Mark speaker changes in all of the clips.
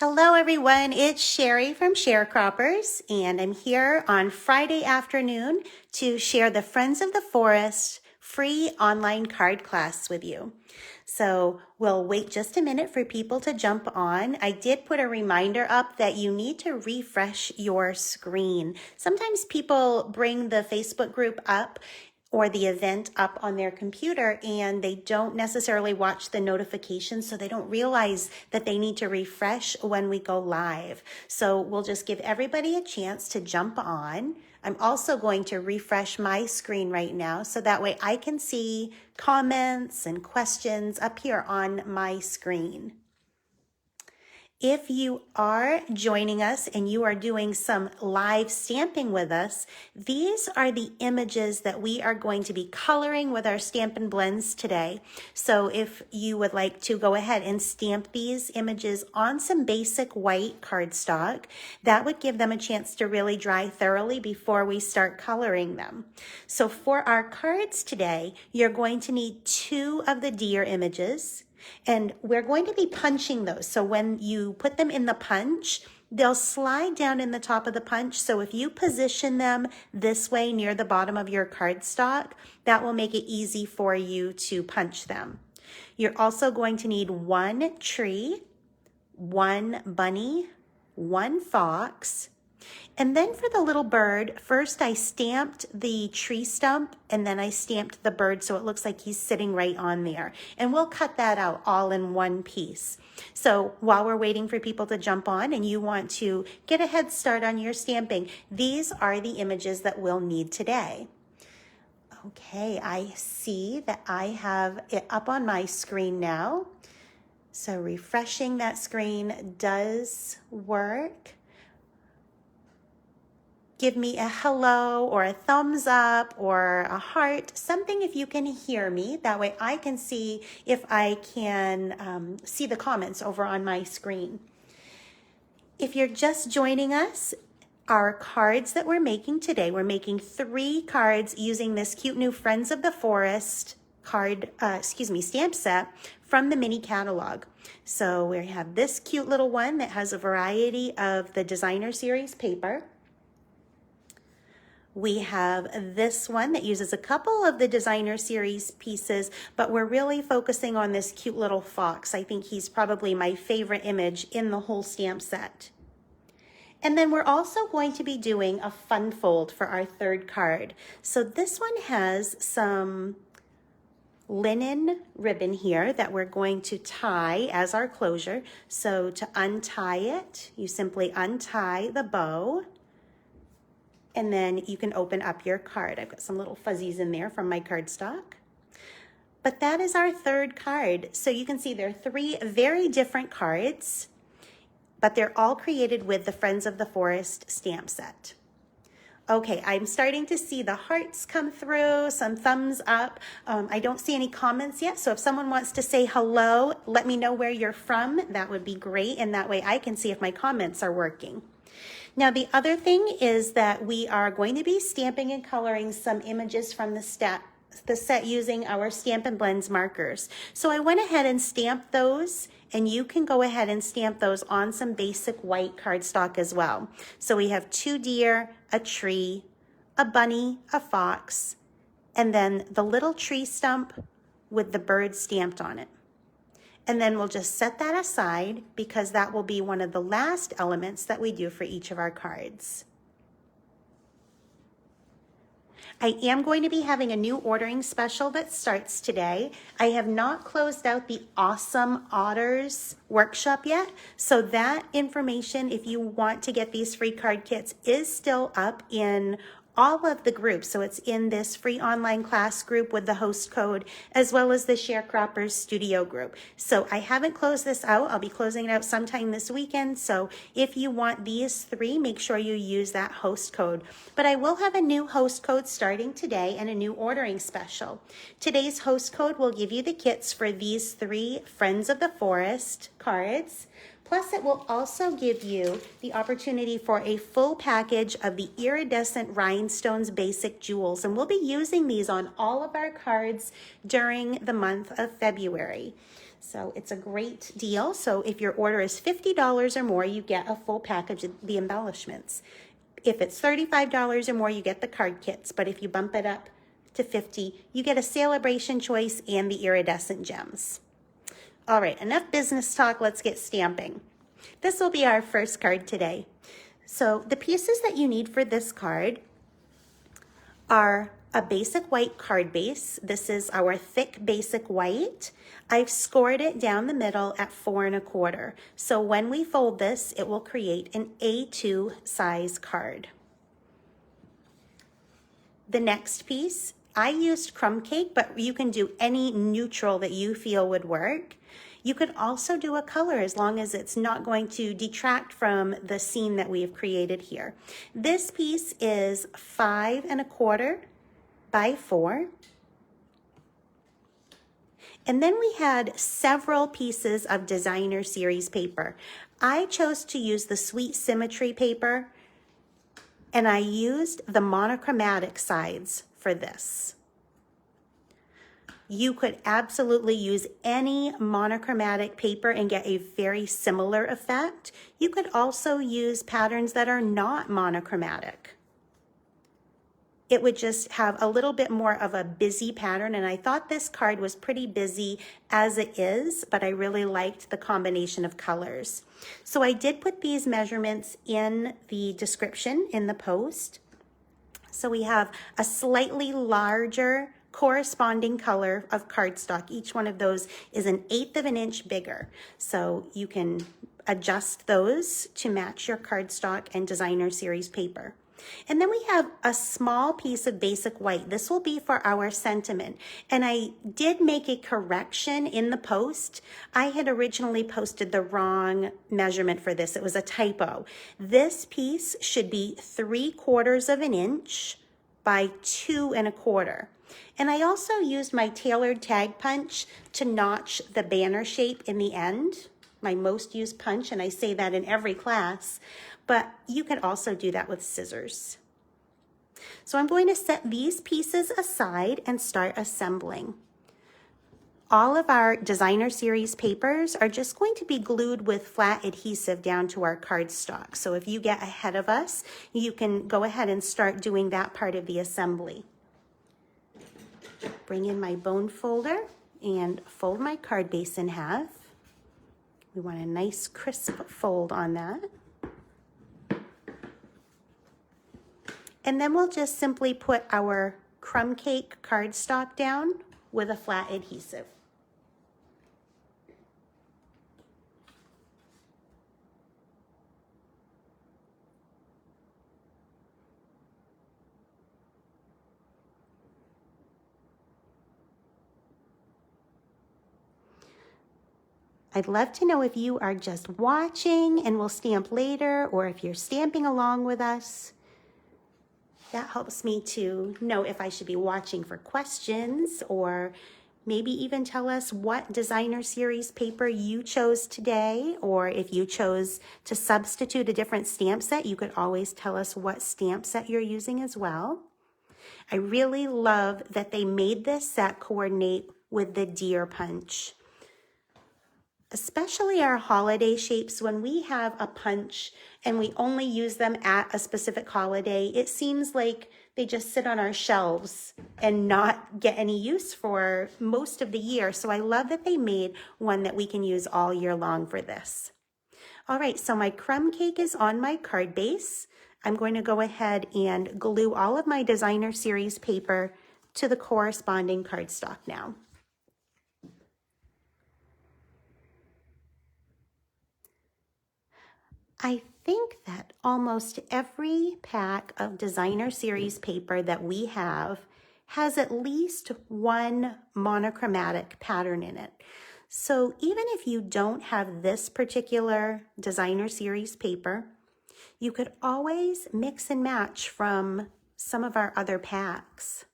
Speaker 1: Hello everyone, it's Sherry from Sharecroppers, and I'm here on Friday afternoon to share the Friends of the Forest free online card class with you. So we'll wait just a minute for people to jump on. I did put a reminder up that you need to refresh your screen. Sometimes people bring the Facebook group up or the event up on their computer and they don't necessarily watch the notifications, so they don't realize that they need to refresh when we go live. So we'll just give everybody a chance to jump on. I'm also going to refresh my screen right now so that way I can see comments and questions up here on my screen. If you are joining us and you are doing some live stamping with us, these are the images that we are going to be coloring with our Stampin' Blends today. So if you would like to go ahead and stamp these images on some basic white cardstock, that would give them a chance to really dry thoroughly before we start coloring them. So for our cards today, you're going to need 2 of the deer images. And we're going to be punching those. So when you put them in the punch, they'll slide down in the top of the punch. So if you position them this way near the bottom of your cardstock, that will make it easy for you to punch them. You're also going to need 1 tree, 1 bunny, 1 fox. And then for the little bird, first I stamped the tree stump and then I stamped the bird so it looks like he's sitting right on there. And we'll cut that out all in one piece. So while we're waiting for people to jump on and you want to get a head start on your stamping, these are the images that we'll need today. Okay, I see that I have it up on my screen now. So refreshing that screen does work. Give me a hello or a thumbs up or a heart, something if you can hear me. That way I can see if I can see the comments over on my screen. If you're just joining us, our cards that we're making today, we're making 3 cards using this cute new Friends of the Forest stamp set from the mini catalog. So we have this cute little one that has a variety of the designer series paper. We have this one that uses a couple of the designer series pieces, but we're really focusing on this cute little fox. I think he's probably my favorite image in the whole stamp set. And then we're also going to be doing a fun fold for our 3rd card. So this one has some linen ribbon here that we're going to tie as our closure. So to untie it, you simply untie the bow. And then you can open up your card. I've got some little fuzzies in there from my cardstock. But that is our 3rd card. So you can see there are 3 very different cards, but they're all created with the Friends of the Forest stamp set. Okay, I'm starting to see the hearts come through, some thumbs up. I don't see any comments yet, so if someone wants to say hello, let me know where you're from. That would be great, and that way I can see if my comments are working. Now, the other thing is that we are going to be stamping and coloring some images from the set using our Stampin' Blends markers. So I went ahead and stamped those, and you can go ahead and stamp those on some basic white cardstock as well. So we have 2 deer, a tree, a bunny, a fox, and then the little tree stump with the bird stamped on it. And then we'll just set that aside because that will be one of the last elements that we do for each of our cards. I am going to be having a new ordering special that starts today. I have not closed out the Awesome Otters workshop yet, so that information, if you want to get these free card kits, is still up in all of the groups. So it's in this free online class group with the host code, as well as the Sharecroppers Studio group. So I haven't closed this out. I'll be closing it out sometime this weekend. So if you want these 3, make sure you use that host code. But I will have a new host code starting today and a new ordering special. Today's host code will give you the kits for these 3 Friends of the Forest cards. Plus, it will also give you the opportunity for a full package of the Iridescent Rhinestones Basic Jewels. And we'll be using these on all of our cards during the month of February. So it's a great deal. So if your order is $50 or more, you get a full package of the embellishments. If it's $35 or more, you get the card kits. But if you bump it up to $50, you get a celebration choice and the iridescent gems. All right, enough business talk. Let's get stamping. This will be our first card today. So the pieces that you need for this card are a basic white card base. This is our thick basic white. I've scored it down the middle at 4 1/4. So when we fold this, it will create an A2 size card. The next piece, I used crumb cake, but you can do any neutral that you feel would work. You could also do a color as long as it's not going to detract from the scene that we have created here. This piece is 5 1/4 by 4. And then we had several pieces of designer series paper. I chose to use the Sweet Symmetry paper, and I used the monochromatic sides for this. You could absolutely use any monochromatic paper and get a very similar effect. You could also use patterns that are not monochromatic. It would just have a little bit more of a busy pattern, and I thought this card was pretty busy as it is, but I really liked the combination of colors. So I did put these measurements in the description in the post. So we have a slightly larger corresponding color of cardstock. Each one of those is 1/8 of an inch bigger. So you can adjust those to match your cardstock and designer series paper. And then we have a small piece of basic white. This will be for our sentiment. And I did make a correction in the post. I had originally posted the wrong measurement for this. It was a typo. This piece should be 3/4 of an inch by 2 1/4. And I also used my tailored tag punch to notch the banner shape in the end, my most used punch, and I say that in every class, but you can also do that with scissors. So I'm going to set these pieces aside and start assembling. All of our designer series papers are just going to be glued with flat adhesive down to our cardstock. So if you get ahead of us, you can go ahead and start doing that part of the assembly. Bring in my bone folder and fold my card base in half. We want a nice crisp fold on that. And then we'll just simply put our crumb cake cardstock down with a flat adhesive. I'd love to know if you are just watching and will stamp later, or if you're stamping along with us. That helps me to know if I should be watching for questions, or maybe even tell us what designer series paper you chose today, or if you chose to substitute a different stamp set, you could always tell us what stamp set you're using as well. I really love that they made this set coordinate with the deer punch. Especially our holiday shapes, when we have a punch and we only use them at a specific holiday, it seems like they just sit on our shelves and not get any use for most of the year. So I love that they made one that we can use all year long for this. All right, so my crumb cake is on my card base. I'm going to go ahead and glue all of my designer series paper to the corresponding cardstock now. I think that almost every pack of designer series paper that we have has at least one monochromatic pattern in it. So even if you don't have this particular designer series paper, you could always mix and match from some of our other packs.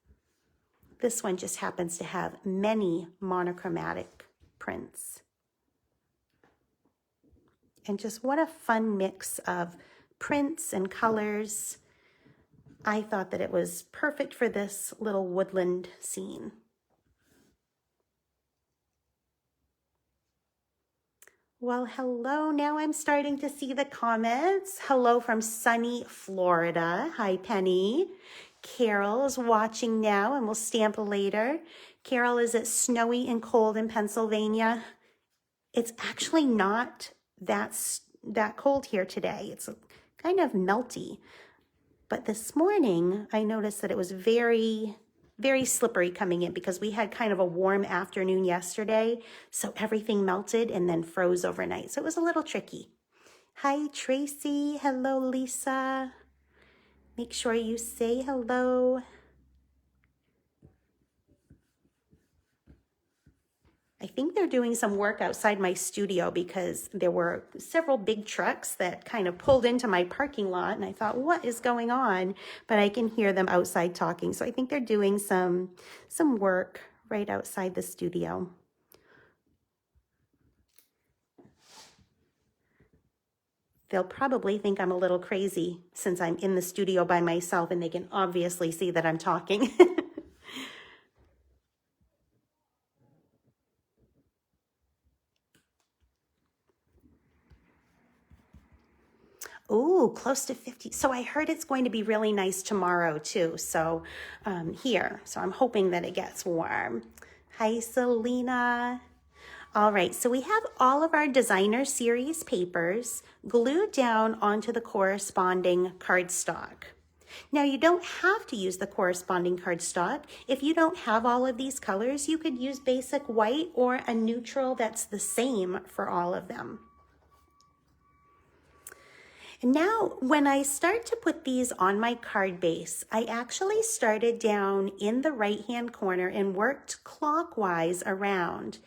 Speaker 1: This one just happens to have many monochromatic prints. And just what a fun mix of prints and colors. I thought that it was perfect for this little woodland scene. Well, hello. Now I'm starting to see the comments. Hello from sunny Florida. Hi, Penny. Carol is watching now and will stamp later. Carol, is it snowy and cold in Pennsylvania? It's actually not that cold here today. It's kind of melty. But this morning, I noticed that it was very slippery coming in because we had kind of a warm afternoon yesterday. So everything melted and then froze overnight. So it was a little tricky. Hi, Tracy. Hello, Lisa. Make sure you say hello. I think they're doing some work outside my studio because there were several big trucks that kind of pulled into my parking lot, and I thought, what is going on? But I can hear them outside talking. So I think they're doing some work right outside the studio. They'll probably think I'm a little crazy since I'm in the studio by myself and they can obviously see that I'm talking. Oh, close to 50. So I heard it's going to be really nice tomorrow too. So here, so I'm hoping that it gets warm. Hi, Selena. All right, so we have all of our designer series papers glued down onto the corresponding cardstock. Now, you don't have to use the corresponding cardstock. If you don't have all of these colors, you could use basic white or a neutral that's the same for all of them. And now, when I start to put these on my card base, I actually started down in the right-hand corner and worked clockwise around.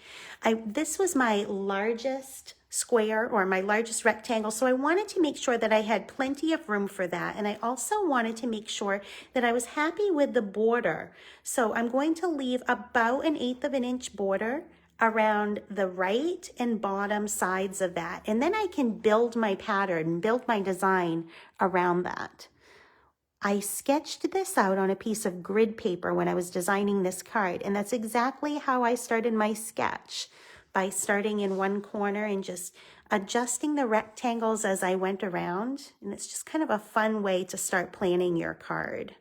Speaker 1: This was my largest square or my largest rectangle, so I wanted to make sure that I had plenty of room for that. And I also wanted to make sure that I was happy with the border. So I'm going to leave about 1/8 of an inch border around the right and bottom sides of that. And then I can build my pattern, build my design around that. I sketched this out on a piece of grid paper when I was designing this card, and that's exactly how I started my sketch, by starting in one corner and just adjusting the rectangles as I went around. And it's just kind of a fun way to start planning your card.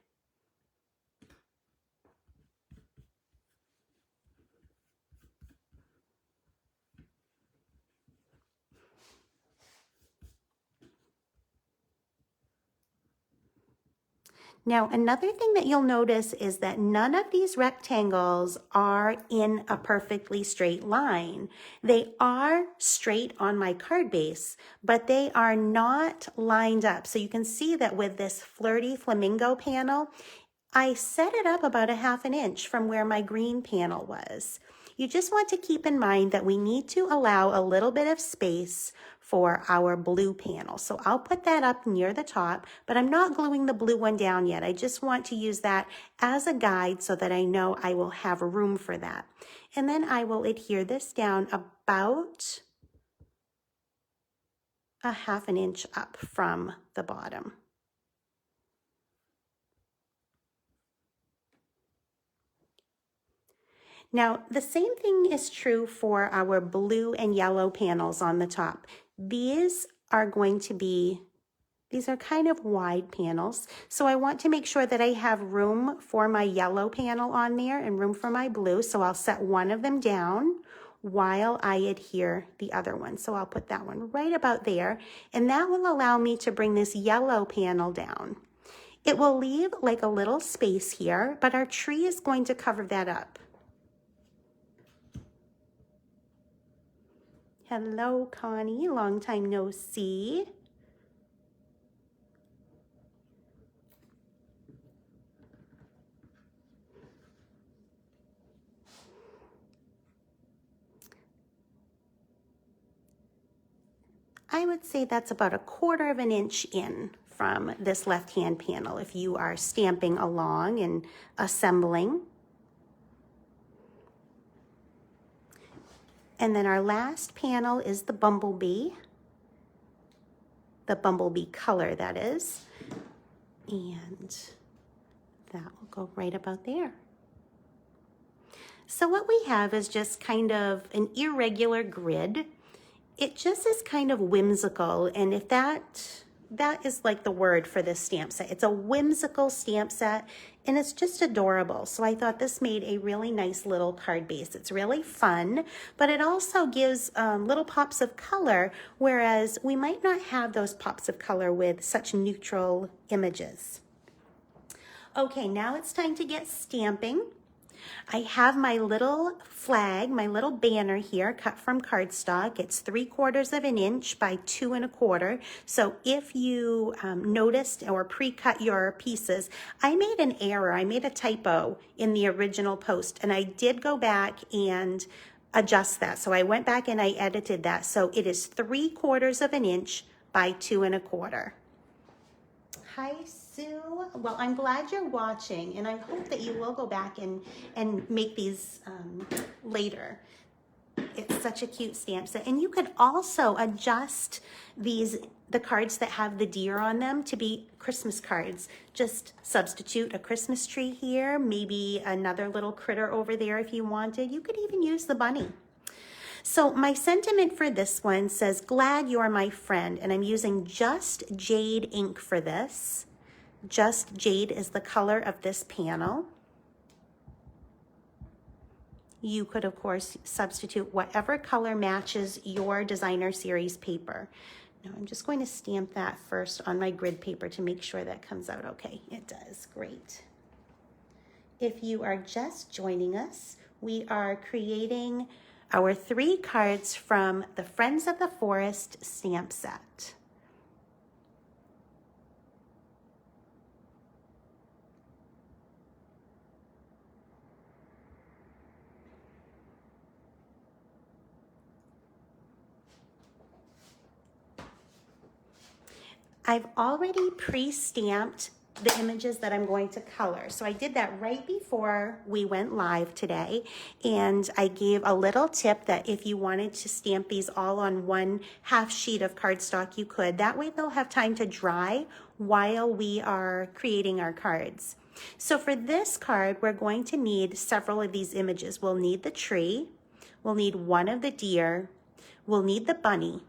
Speaker 1: Now, another thing that you'll notice is that none of these rectangles are in a perfectly straight line. They are straight on my card base, but they are not lined up. So you can see that with this flirty flamingo panel, I set it up about 1/2 inch from where my green panel was. You just want to keep in mind that we need to allow a little bit of space for our blue panel. So I'll put that up near the top, but I'm not gluing the blue one down yet. I just want to use that as a guide so that I know I will have room for that. And then I will adhere this down about 1/2 inch up from the bottom. Now, the same thing is true for our blue and yellow panels on the top. These are kind of wide panels. So I want to make sure that I have room for my yellow panel on there and room for my blue. So I'll set one of them down while I adhere the other one. So I'll put that one right about there. And that will allow me to bring this yellow panel down. It will leave like a little space here, but our tree is going to cover that up. Hello, Connie. Long time no see. I would say that's about 1/4 inch in from this left-hand panel if you are stamping along and assembling. And then our last panel is the bumblebee color, that is. And that will go right about there. So what we have is just kind of an irregular grid. it just is kind of whimsical. And if that is like the word for this stamp set. It's a whimsical stamp set and it's just adorable. So I thought this made a really nice little card base. It's really fun, but it also gives little pops of color, whereas we might not have those pops of color with such neutral images. Okay, now it's time to get stamping. I have my little flag, my little banner here cut from cardstock. It's 3/4 of an inch by 2 1/4. So if you noticed or pre-cut your pieces, I made an error. I made a typo in the original post and I did go back and adjust that. So I went back and I edited that. So it is 3/4 of an inch by 2 1/4. Hi, Sue. Well, I'm glad you're watching, and I hope that you will go back and make these later. It's such a cute stamp set. And you could also adjust the cards that have the deer on them to be Christmas cards. Just substitute a Christmas tree here, maybe another little critter over there if you wanted. You could even use the bunny. So my sentiment for this one says, glad you're my friend, and I'm using Just Jade ink for this. Just Jade is the color of this panel. You could, of course, substitute whatever color matches your designer series paper. Now I'm just going to stamp that first on my grid paper to make sure that comes out okay. It does, great. If you are just joining us, we are creating our 3 cards from the Friends of the Forest stamp set. I've already pre-stamped the images that I'm going to color. So I did that right before we went live today. And I gave a little tip that if you wanted to stamp these all on 1/2 sheet of cardstock, you could. That way they'll have time to dry while we are creating our cards. So for this card, we're going to need several of these images. We'll need the tree, we'll need one of the deer, we'll need the bunny.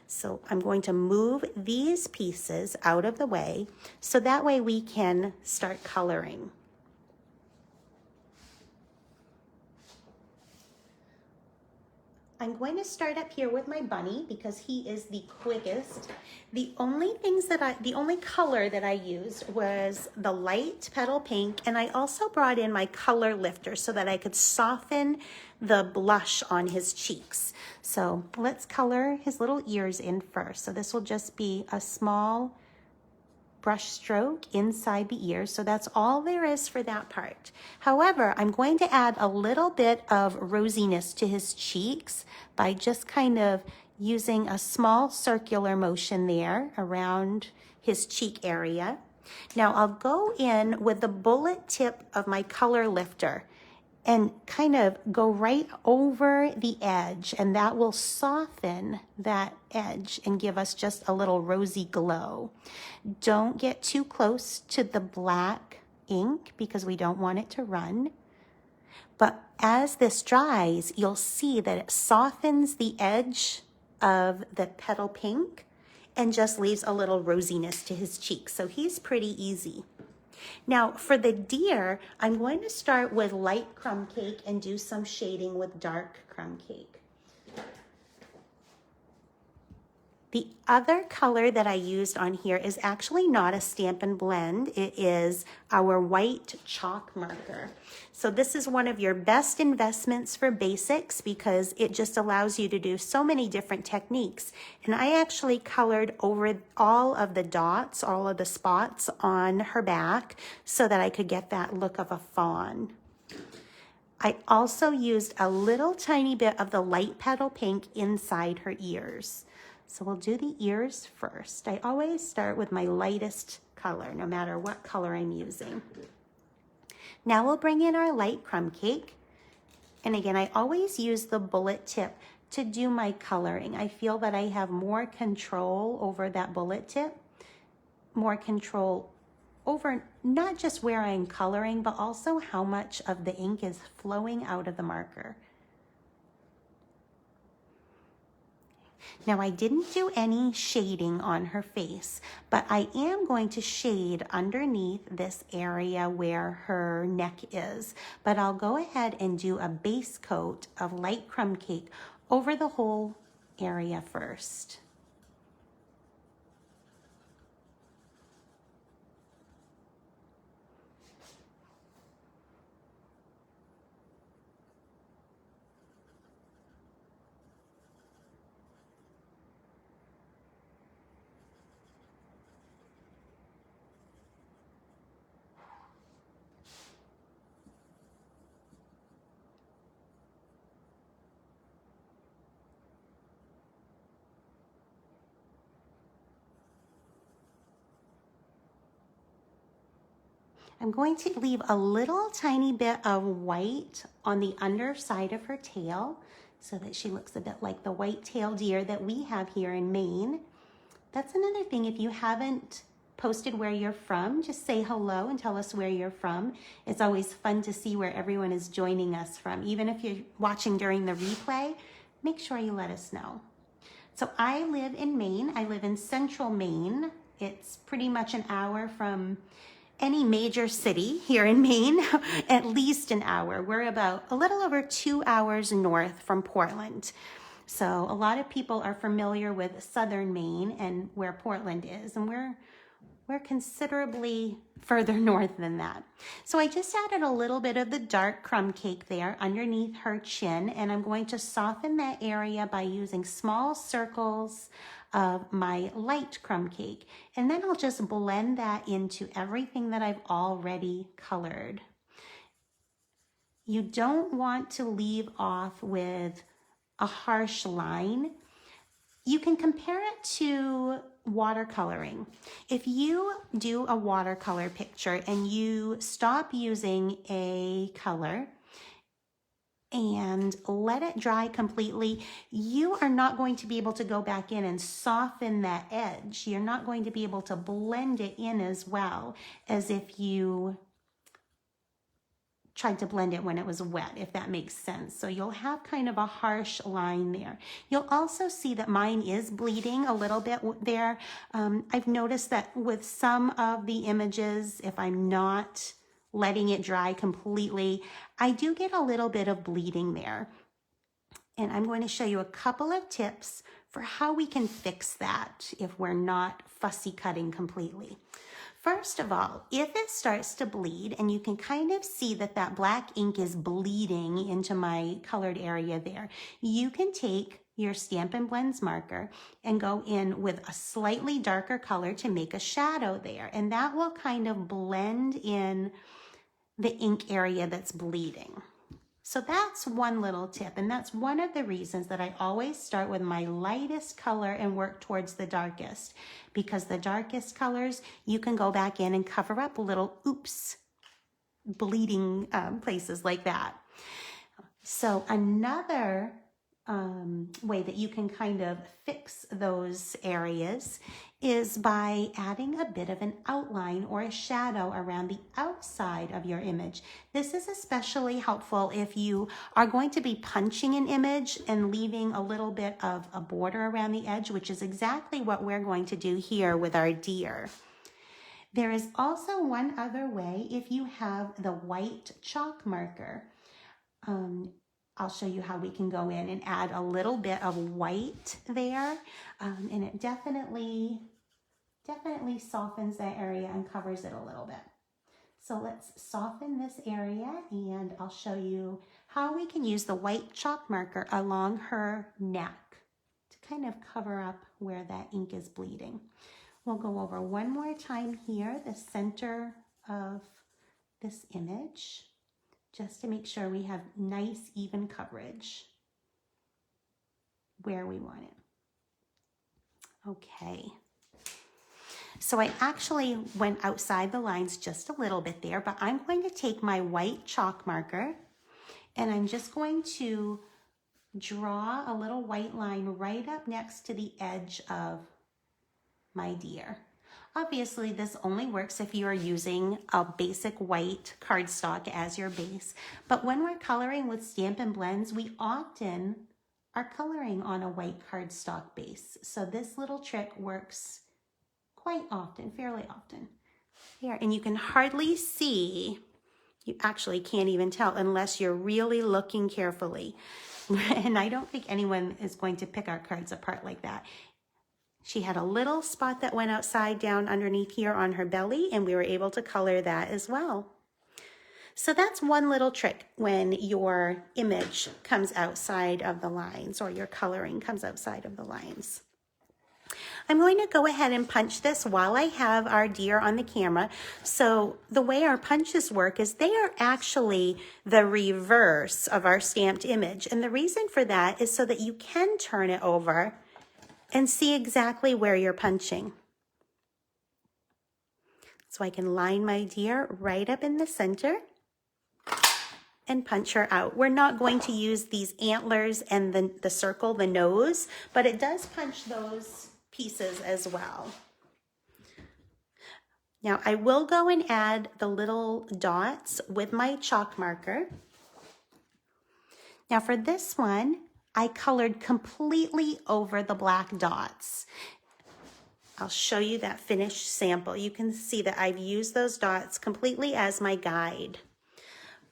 Speaker 1: So I'm going to move these pieces out of the way so that way we can start coloring. I'm going to start up here with my bunny because he is the quickest. The only color that I used was the light petal pink, and I also brought in my color lifter so that I could soften the blush on his cheeks. So let's color his little ears in first. So this will just be a small brush stroke inside the ears. So that's all there is for that part. However, I'm going to add a little bit of rosiness to his cheeks by just kind of using a small circular motion there around his cheek area. Now I'll go in with the bullet tip of my color lifter and kind of go right over the edge, and that will soften that edge and give us just a little rosy glow. Don't get too close to the black ink because we don't want it to run. But as this dries, you'll see that it softens the edge of the petal pink and just leaves a little rosiness to his cheeks. So he's pretty easy. Now for the deer, I'm going to start with light crumb cake and do some shading with dark crumb cake. The other color that I used on here is actually not a Stampin' Blend. It is our white chalk marker. So this is one of your best investments for basics because it just allows you to do so many different techniques. And I actually colored over all of the dots, all of the spots on her back so that I could get that look of a fawn. I also used a little tiny bit of the light petal pink inside her ears. So we'll do the ears first. I always start with my lightest color, no matter what color I'm using. Now we'll bring in our light crumb cake. And again, I always use the bullet tip to do my coloring. I feel that I have more control over that bullet tip, more control over not just where I'm coloring, but also how much of the ink is flowing out of the marker. Now I didn't do any shading on her face, but I am going to shade underneath this area where her neck is. But I'll go ahead and do a base coat of light crumb cake over the whole area first. I'm going to leave a little tiny bit of white on the underside of her tail so that she looks a bit like the white-tailed deer that we have here in Maine. That's another thing. If you haven't posted where you're from, just say hello and tell us where you're from. It's always fun to see where everyone is joining us from. Even if you're watching during the replay, make sure you let us know. So I live in Maine. I live in central Maine. It's pretty much an hour from any major city here in Maine, at least an hour. We're about a little over 2 hours north from Portland. So a lot of people are familiar with southern Maine and where Portland is, and we're considerably further north than that. So I just added a little bit of the dark crumb cake there underneath her chin, and I'm going to soften that area by using small circles of my light crumb cake. And then I'll just blend that into everything that I've already colored. You don't want to leave off with a harsh line. You can compare it to watercoloring. If you do a watercolor picture and you stop using a color and let it dry completely, you are not going to be able to go back in and soften that edge. You're not going to be able to blend it in as well as if you tried to blend it when it was wet, if that makes sense. So you'll have kind of a harsh line there. You'll also see that mine is bleeding a little bit there. I've noticed that with some of the images, if I'm not letting it dry completely, I do get a little bit of bleeding there. And I'm going to show you a couple of tips for how we can fix that if we're not fussy cutting completely. First of all, if it starts to bleed and you can kind of see that that black ink is bleeding into my colored area there, you can take your Stampin' Blends marker and go in with a slightly darker color to make a shadow there. And that will kind of blend in the ink area that's bleeding. So that's one little tip, and that's one of the reasons that I always start with my lightest color and work towards the darkest, because the darkest colors, you can go back in and cover up little bleeding places like that. So another way that you can kind of fix those areas is by adding a bit of an outline or a shadow around the outside of your image. This is especially helpful if you are going to be punching an image and leaving a little bit of a border around the edge, which is exactly what we're going to do here with our deer. There is also one other way if you have the white chalk marker. I'll show you how we can go in and add a little bit of white there, and it definitely softens that area and covers it a little bit. So let's soften this area, and I'll show you how we can use the white chalk marker along her neck to kind of cover up where that ink is bleeding. We'll go over one more time here, the center of this image, just to make sure we have nice, even coverage where we want it. Okay. So I actually went outside the lines just a little bit there, but I'm going to take my white chalk marker and I'm just going to draw a little white line right up next to the edge of my deer. Obviously, this only works if you are using a basic white cardstock as your base. But when we're coloring with Stampin' Blends, we often are coloring on a white cardstock base. So this little trick works quite often, fairly often. Here, and you can hardly see, you actually can't even tell unless you're really looking carefully. And I don't think anyone is going to pick our cards apart like that. She had a little spot that went outside down underneath here on her belly, and we were able to color that as well. So that's one little trick when your image comes outside of the lines or your coloring comes outside of the lines. I'm going to go ahead and punch this while I have our deer on the camera. So the way our punches work is they are actually the reverse of our stamped image. And the reason for that is so that you can turn it over and see exactly where you're punching. So I can line my deer right up in the center and punch her out. We're not going to use these antlers and the circle, the nose, but it does punch those pieces as well. Now I will go and add the little dots with my chalk marker. Now for this one, I colored completely over the black dots. I'll show you that finished sample. You can see that I've used those dots completely as my guide.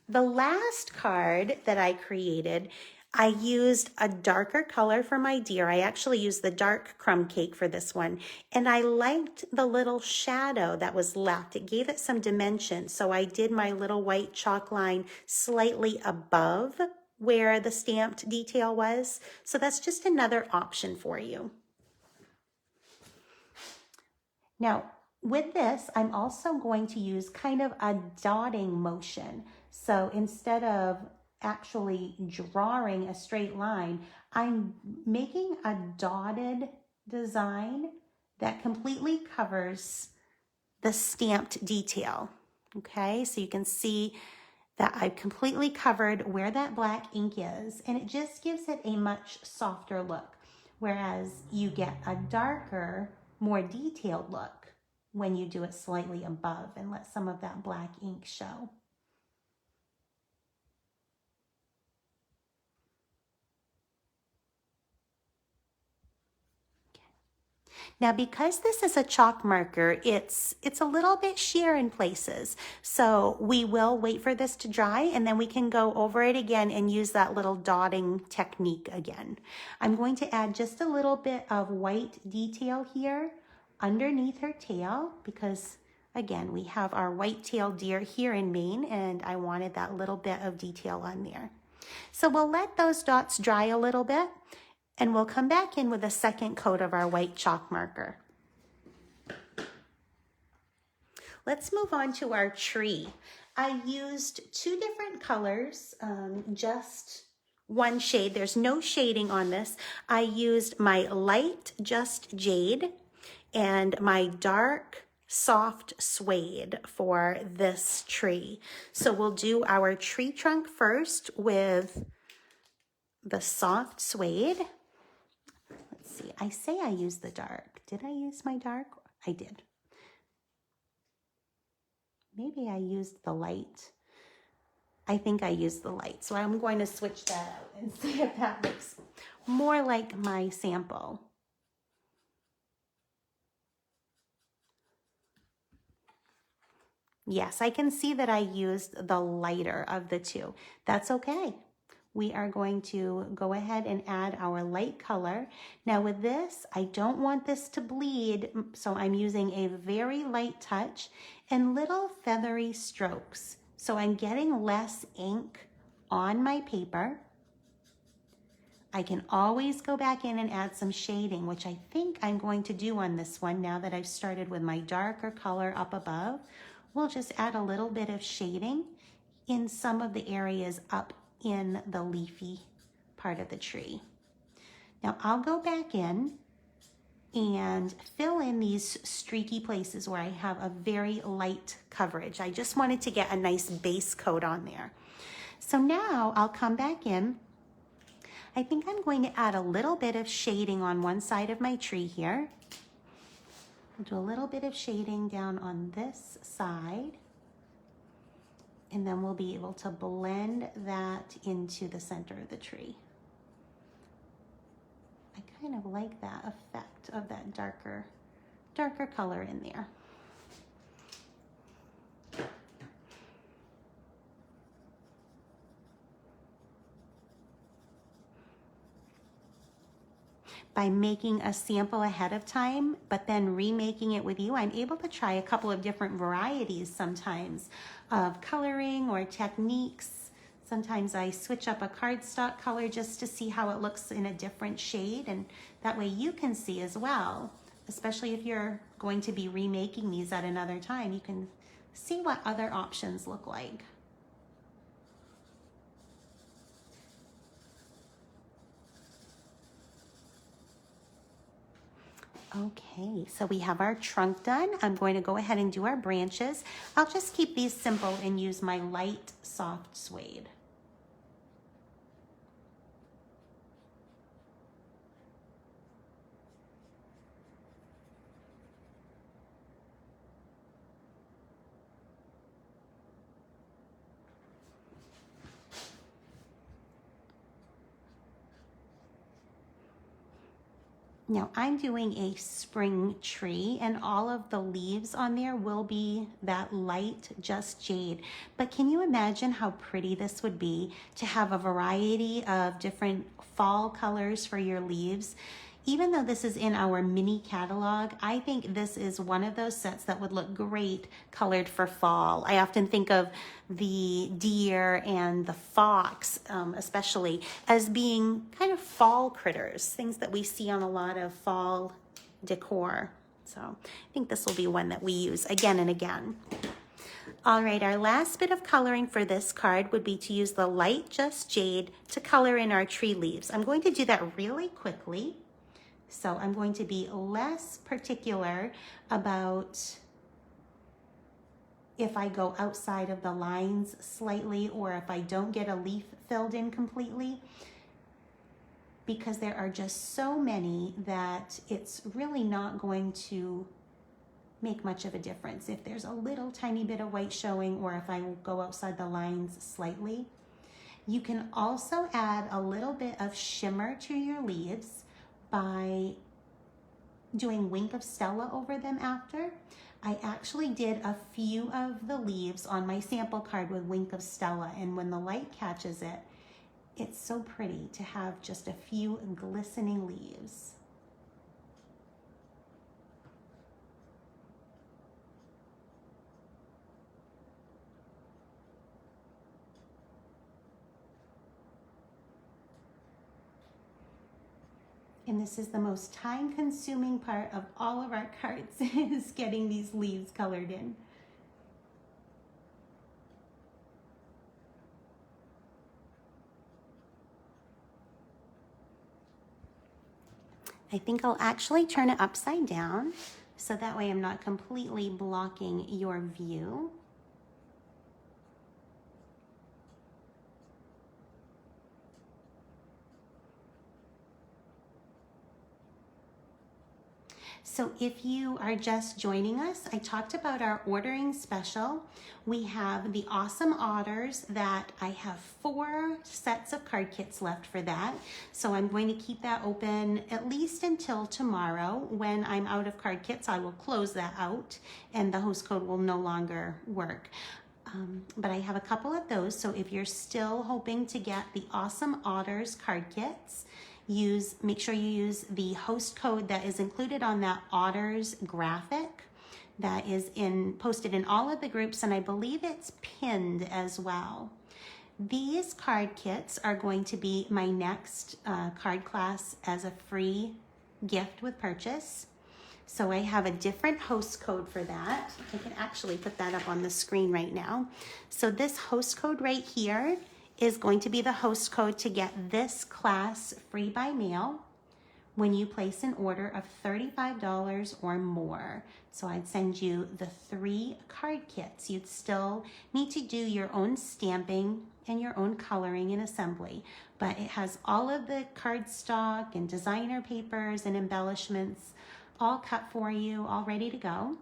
Speaker 1: The last card that I created, I used a darker color for my deer. I actually used the dark crumb cake for this one. And I liked the little shadow that was left. It gave it some dimension. So I did my little white chalk line slightly above where the stamped detail was. So that's just another option for you. Now, with this, I'm also going to use kind of a dotting motion. So instead of actually drawing a straight line, I'm making a dotted design that completely covers the stamped detail. Okay, so you can see that I've completely covered where that black ink is, and it just gives it a much softer look, whereas you get a darker, more detailed look when you do it slightly above and let some of that black ink show. Now, because this is a chalk marker, it's a little bit sheer in places. So we will wait for this to dry and then we can go over it again and use that little dotting technique again. I'm going to add just a little bit of white detail here underneath her tail because, again, we have our white-tailed deer here in Maine and I wanted that little bit of detail on there. So we'll let those dots dry a little bit, and we'll come back in with a second coat of our white chalk marker. Let's move on to our tree. I used two different colors, just one shade. There's no shading on this. I used my light Just Jade and my dark soft suede for this tree. So we'll do our tree trunk first with the soft suede. See, I say I used the dark. Did I use my dark? I did. Maybe I used the light. I think I used the light. So I'm going to switch that out and see if that looks more like my sample. Yes, I can see that I used the lighter of the two. That's okay. We are going to go ahead and add our light color. Now with this, I don't want this to bleed, so I'm using a very light touch and little feathery strokes. So I'm getting less ink on my paper. I can always go back in and add some shading, which I think I'm going to do on this one now that I've started with my darker color up above. We'll just add a little bit of shading in some of the areas up in the leafy part of the tree. Now I'll go back in and fill in these streaky places where I have a very light coverage. I just wanted to get a nice base coat on there. So now I'll come back in. I think I'm going to add a little bit of shading on one side of my tree here. I'll do a little bit of shading down on this side. And then we'll be able to blend that into the center of the tree. I kind of like that effect of that darker color in there. By making a sample ahead of time, but then remaking it with you, I'm able to try a couple of different varieties sometimes of coloring or techniques. Sometimes I switch up a cardstock color just to see how it looks in a different shade, and that way you can see as well, especially if you're going to be remaking these at another time, you can see what other options look like. Okay, so we have our trunk done. I'm going to go ahead and do our branches. I'll just keep these simple and use my light soft suede. Now I'm doing a spring tree, and all of the leaves on there will be that light just jade. But can you imagine how pretty this would be to have a variety of different fall colors for your leaves? Even though this is in our mini catalog, I think this is one of those sets that would look great colored for fall. I often think of the deer and the fox, especially, as being kind of fall critters, things that we see on a lot of fall decor. So I think this will be one that we use again and again. All right, our last bit of coloring for this card would be to use the light just jade to color in our tree leaves. I'm going to do that really quickly. So I'm going to be less particular about if I go outside of the lines slightly or if I don't get a leaf filled in completely, because there are just so many that it's really not going to make much of a difference if there's a little tiny bit of white showing or if I go outside the lines slightly. You can also add a little bit of shimmer to your leaves by doing Wink of Stella over them after. I actually did a few of the leaves on my sample card with Wink of Stella, and when the light catches it, it's so pretty to have just a few glistening leaves. And this is the most time-consuming part of all of our cards is getting these leaves colored in. I think I'll actually turn it upside down so that way I'm not completely blocking your view. So if you are just joining us, I talked about our ordering special. We have the awesome otters that I have 4 sets of card kits left for that. So I'm going to keep that open at least until tomorrow. When I'm out of card kits, I will close that out and the host code will no longer work. But I have a couple of those. So if you're still hoping to get the awesome otters card kits, make sure you use the host code that is included on that otters graphic that is posted in all of the groups, and I believe it's pinned as well. These card kits are going to be my next card class as a free gift with purchase. So I have a different host code for that. I can actually put that up on the screen right now. So this host code right here is going to be the host code to get this class free by mail when you place an order of $35 or more. So I'd send you the 3 card kits. You'd still need to do your own stamping and your own coloring and assembly, but it has all of the cardstock and designer papers and embellishments all cut for you, all ready to go.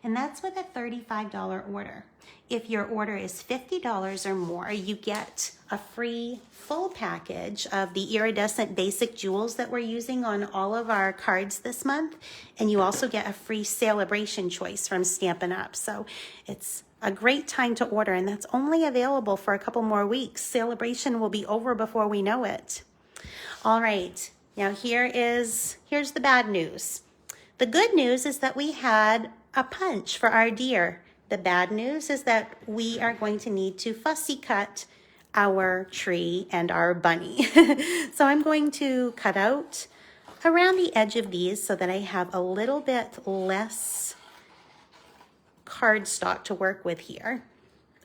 Speaker 1: and that's with a $35 order. If your order is $50 or more, you get a free full package of the iridescent basic jewels that we're using on all of our cards this month, and you also get a free celebration choice from Stampin' Up. So it's a great time to order, and that's only available for a couple more weeks. Celebration will be over before we know it. All right, now here's the bad news. The good news is that we had a punch for our deer. The bad news is that we are going to need to fussy cut our tree and our bunny. So I'm going to cut out around the edge of these so that I have a little bit less cardstock to work with here.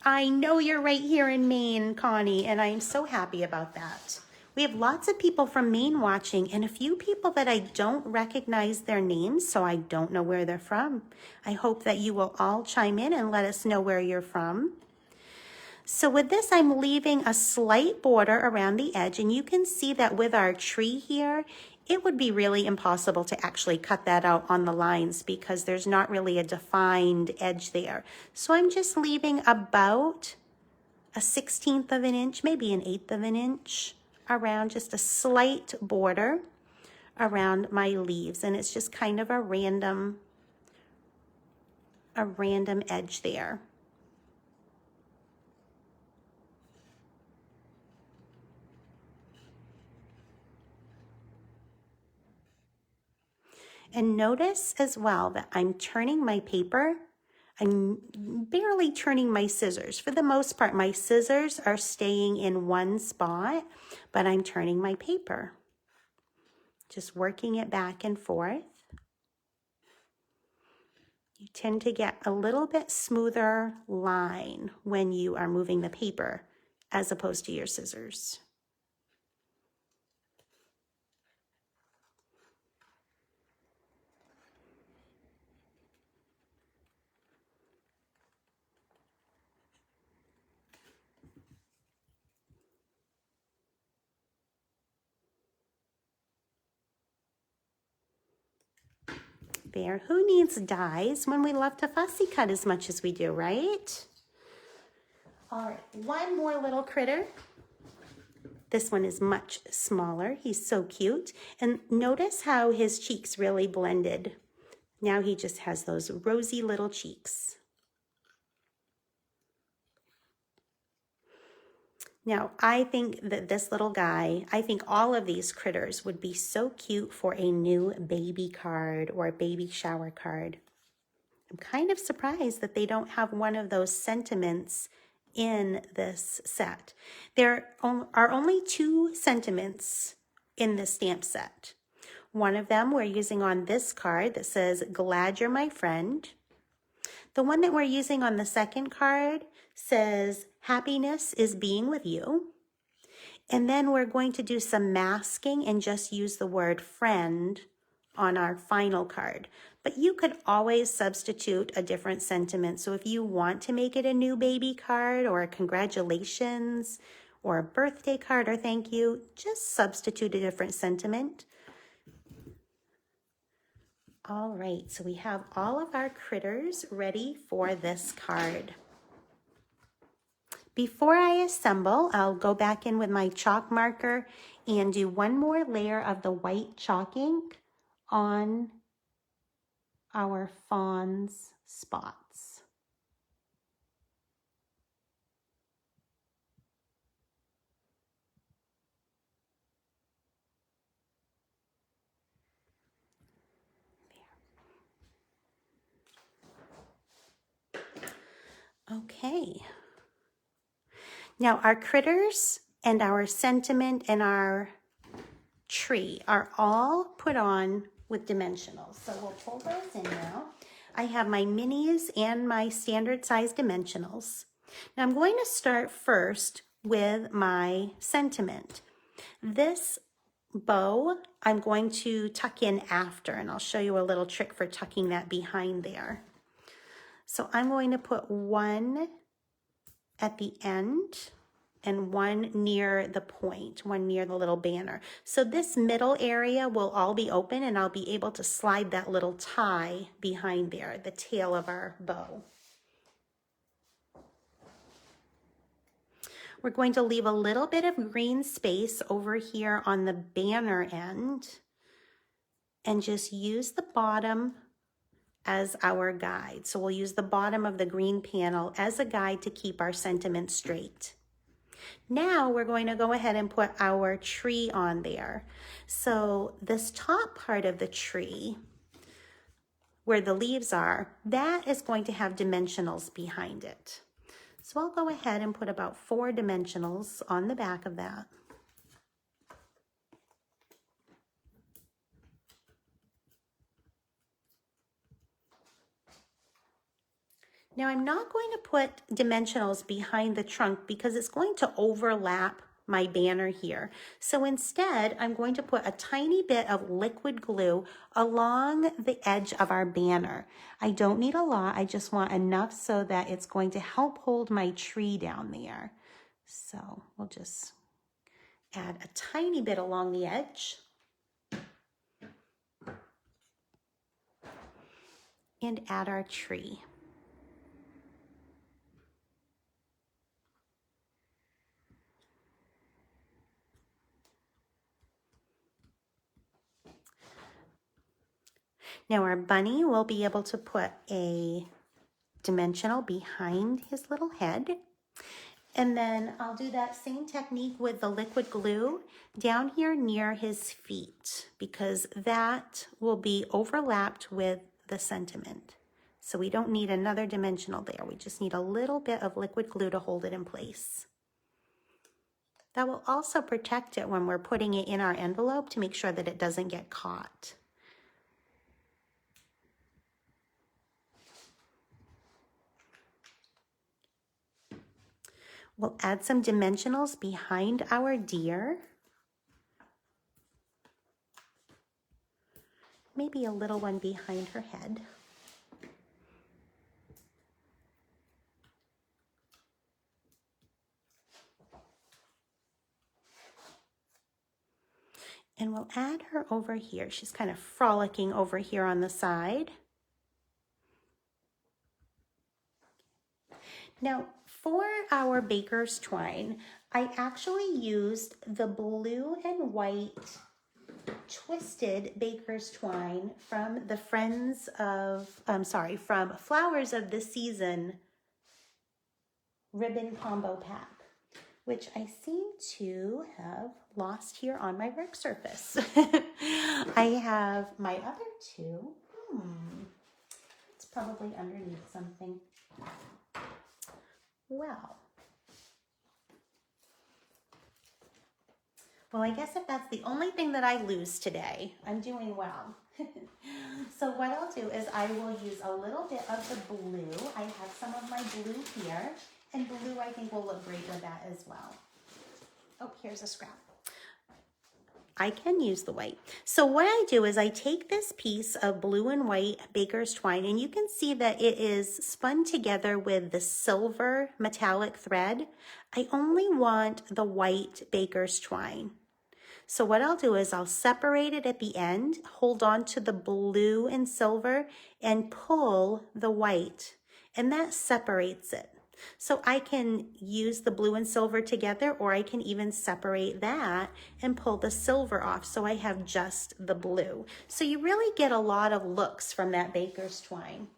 Speaker 1: I know you're right here in Maine, Connie, and I'm so happy about that. We have lots of people from Maine watching and a few people that I don't recognize their names, so I don't know where they're from. I hope that you will all chime in and let us know where you're from. So with this, I'm leaving a slight border around the edge, and you can see that with our tree here, it would be really impossible to actually cut that out on the lines because there's not really a defined edge there. So I'm just leaving about a 1/16 of an inch, maybe an 1/8 of an inch around, just a slight border around my leaves, and it's just kind of a random edge there. And notice as well that I'm turning my paper. I'm barely turning my scissors. For the most part, my scissors are staying in one spot, but I'm turning my paper. Just working it back and forth. You tend to get a little bit smoother line when you are moving the paper as opposed to your scissors. There, who needs dies when we love to fussy cut as much as we do, right? All right, one more little critter. This one is much smaller. He's so cute. And notice how his cheeks really blended. Now he just has those rosy little cheeks. Now, I think that this little guy, I think all of these critters would be so cute for a new baby card or a baby shower card. I'm kind of surprised that they don't have one of those sentiments in this set. There are only 2 sentiments in this stamp set. One of them we're using on this card that says, "Glad you're my friend." The one that we're using on the second card says, "Happiness is being with you." And then we're going to do some masking and just use the word friend on our final card. But you could always substitute a different sentiment. So if you want to make it a new baby card or a congratulations or a birthday card or thank you, just substitute a different sentiment. All right, so we have all of our critters ready for this card. Before I assemble, I'll go back in with my chalk marker and do one more layer of the white chalk ink on our fawn's spots. Okay. Now our critters and our sentiment and our tree are all put on with dimensionals. So we'll pull those in now. I have my minis and my standard size dimensionals. Now I'm going to start first with my sentiment. This bow I'm going to tuck in after, and I'll show you a little trick for tucking that behind there. So I'm going to put one at the end and one near the point, one near the little banner. So this middle area will all be open, and I'll be able to slide that little tie behind there, the tail of our bow. We're going to leave a little bit of green space over here on the banner end and just use the bottom as our guide. So we'll use the bottom of the green panel as a guide to keep our sentiment straight. Now we're going to go ahead and put our tree on there. So this top part of the tree, where the leaves are, that is going to have dimensionals behind it. So I'll go ahead and put about 4 dimensionals on the back of that. Now I'm not going to put dimensionals behind the trunk because it's going to overlap my banner here. So instead, I'm going to put a tiny bit of liquid glue along the edge of our banner. I don't need a lot, I just want enough so that it's going to help hold my tree down there. So we'll just add a tiny bit along the edge. And add our tree. Now our bunny will be able to put a dimensional behind his little head. And then I'll do that same technique with the liquid glue down here near his feet, because that will be overlapped with the sentiment. So we don't need another dimensional there. We just need a little bit of liquid glue to hold it in place. That will also protect it when we're putting it in our envelope to make sure that it doesn't get caught. We'll add some dimensionals behind our deer. Maybe a little one behind her head. And we'll add her over here. She's kind of frolicking over here on the side. Now, for our baker's twine, I actually used the blue and white twisted baker's twine from the from Flowers of the Season ribbon combo pack, which I seem to have lost here on my work surface. I have my other two. It's probably underneath something. Well, I guess if that's the only thing that I lose today, I'm doing well. So what I'll do is I will use a little bit of the blue. I have some of my blue here, and blue I think will look great with that as well. Oh, here's a scrap. I can use the white. So what I do is I take this piece of blue and white baker's twine, and you can see that it is spun together with the silver metallic thread. I only want the white baker's twine. So what I'll do is I'll separate it at the end, hold on to the blue and silver, and pull the white, and that separates it. So I can use the blue and silver together, or I can even separate that and pull the silver off so I have just the blue. So you really get a lot of looks from that baker's twine.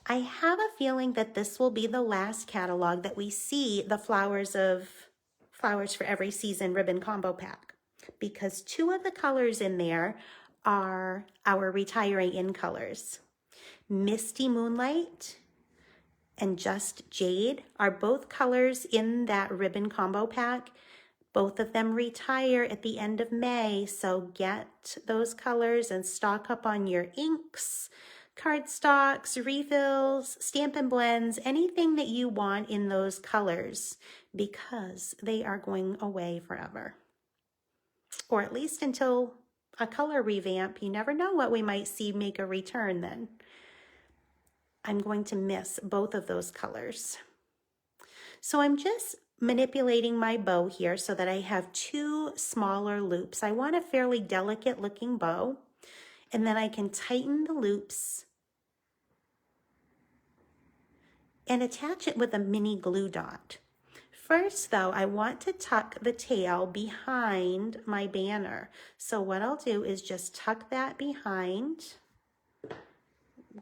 Speaker 1: I have a feeling that this will be the last catalog that we see the Flowers for Every Season ribbon combo pack, because 2 of the colors in there are our retiring in colors. Misty Moonlight and Just Jade are both colors in that ribbon combo pack. Both of them retire at the end of May, so get those colors and stock up on your inks, cardstocks, refills, Stampin' Blends, anything that you want in those colors, because they are going away forever. Or at least until a color revamp. You never know what we might see make a return then. I'm going to miss both of those colors. So I'm just manipulating my bow here so that I have two smaller loops. I want a fairly delicate looking bow, and then I can tighten the loops and attach it with a mini glue dot. First though, I want to tuck the tail behind my banner. So what I'll do is just tuck that behind.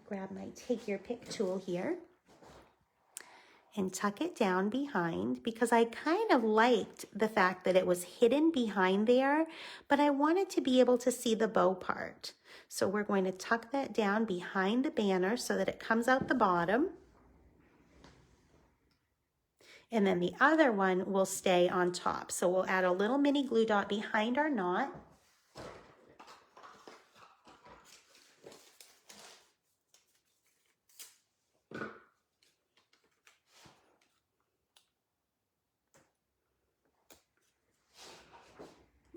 Speaker 1: Grab my take your pick tool here and tuck it down behind, because I kind of liked the fact that it was hidden behind there, but I wanted to be able to see the bow part. So we're going to tuck that down behind the banner so that it comes out the bottom. And then the other one will stay on top. So we'll add a little mini glue dot behind our knot.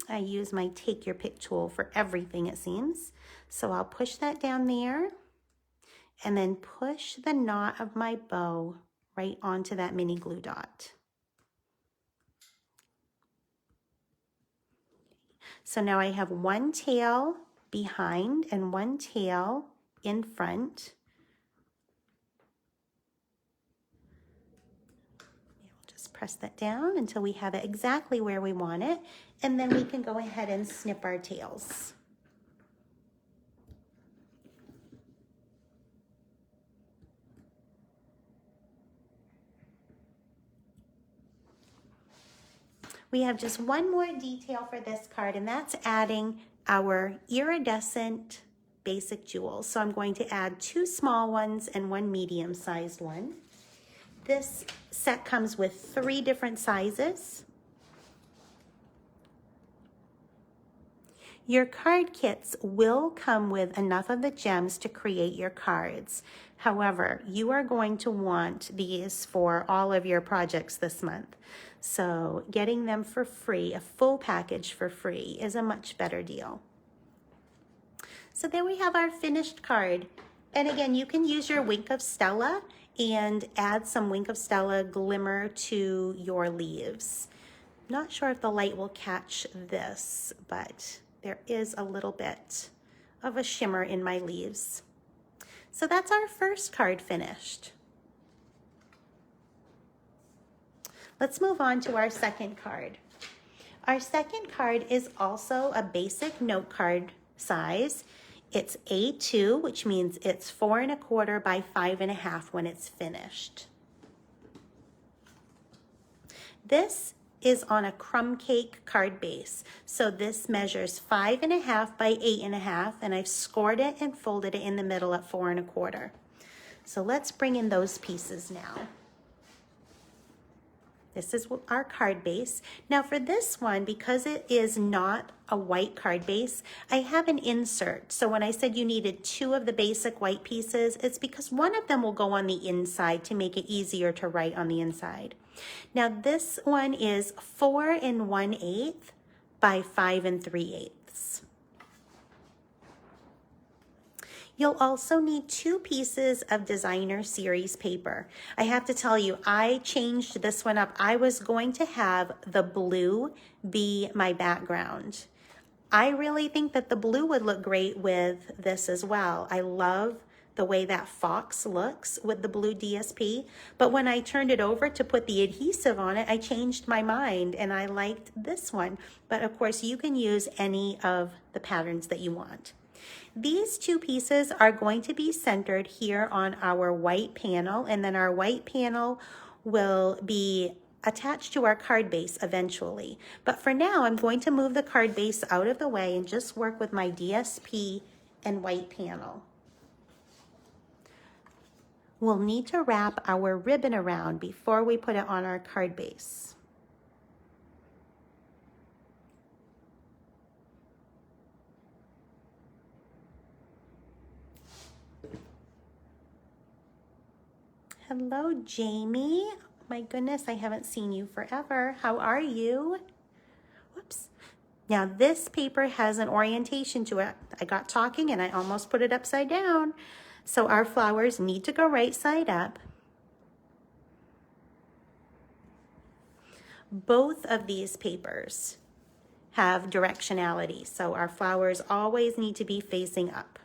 Speaker 1: I use my take your pick tool for everything, it seems. So I'll push that down there and then push the knot of my bow right onto that mini glue dot. So now I have one tail behind and one tail in front. We'll just press that down until we have it exactly where we want it, and then we can go ahead and snip our tails. We have just one more detail for this card, and that's adding our iridescent basic jewels. So I'm going to add two small ones and one medium-sized one. This set comes with 3 different sizes. Your card kits will come with enough of the gems to create your cards. However, you are going to want these for all of your projects this month. So getting them for free, a full package for free, is a much better deal. So there we have our finished card. And again, you can use your Wink of Stella and add some Wink of Stella glimmer to your leaves. Not sure if the light will catch this, but there is a little bit of a shimmer in my leaves. So that's our first card finished. Let's move on to our second card. Our second card is also a basic note card size. It's A2, which means it's 4 1/4 by 5 1/2 when it's finished. This is on a crumb cake card base. So this measures 5 1/2 by 8 1/2, and I've scored it and folded it in the middle at 4 1/4. So let's bring in those pieces now. This is our card base. Now for this one, because it is not a white card base, I have an insert. So when I said you needed 2 of the basic white pieces, it's because one of them will go on the inside to make it easier to write on the inside. Now this one is 4 1/8 by 5 3/8. You'll also need 2 pieces of designer series paper. I have to tell you, I changed this one up. I was going to have the blue be my background. I really think that the blue would look great with this as well. I love the way that fox looks with the blue DSP, but when I turned it over to put the adhesive on it, I changed my mind and I liked this one. But of course, you can use any of the patterns that you want. These 2 pieces are going to be centered here on our white panel, and then our white panel will be attached to our card base eventually. But for now, I'm going to move the card base out of the way and just work with my DSP and white panel. We'll need to wrap our ribbon around before we put it on our card base. Hello, Jamie. My goodness, I haven't seen you forever. How are you? Whoops. Now this paper has an orientation to it. I got talking and I almost put it upside down. So our flowers need to go right side up. both of these papers have directionality, so our flowers always need to be facing up.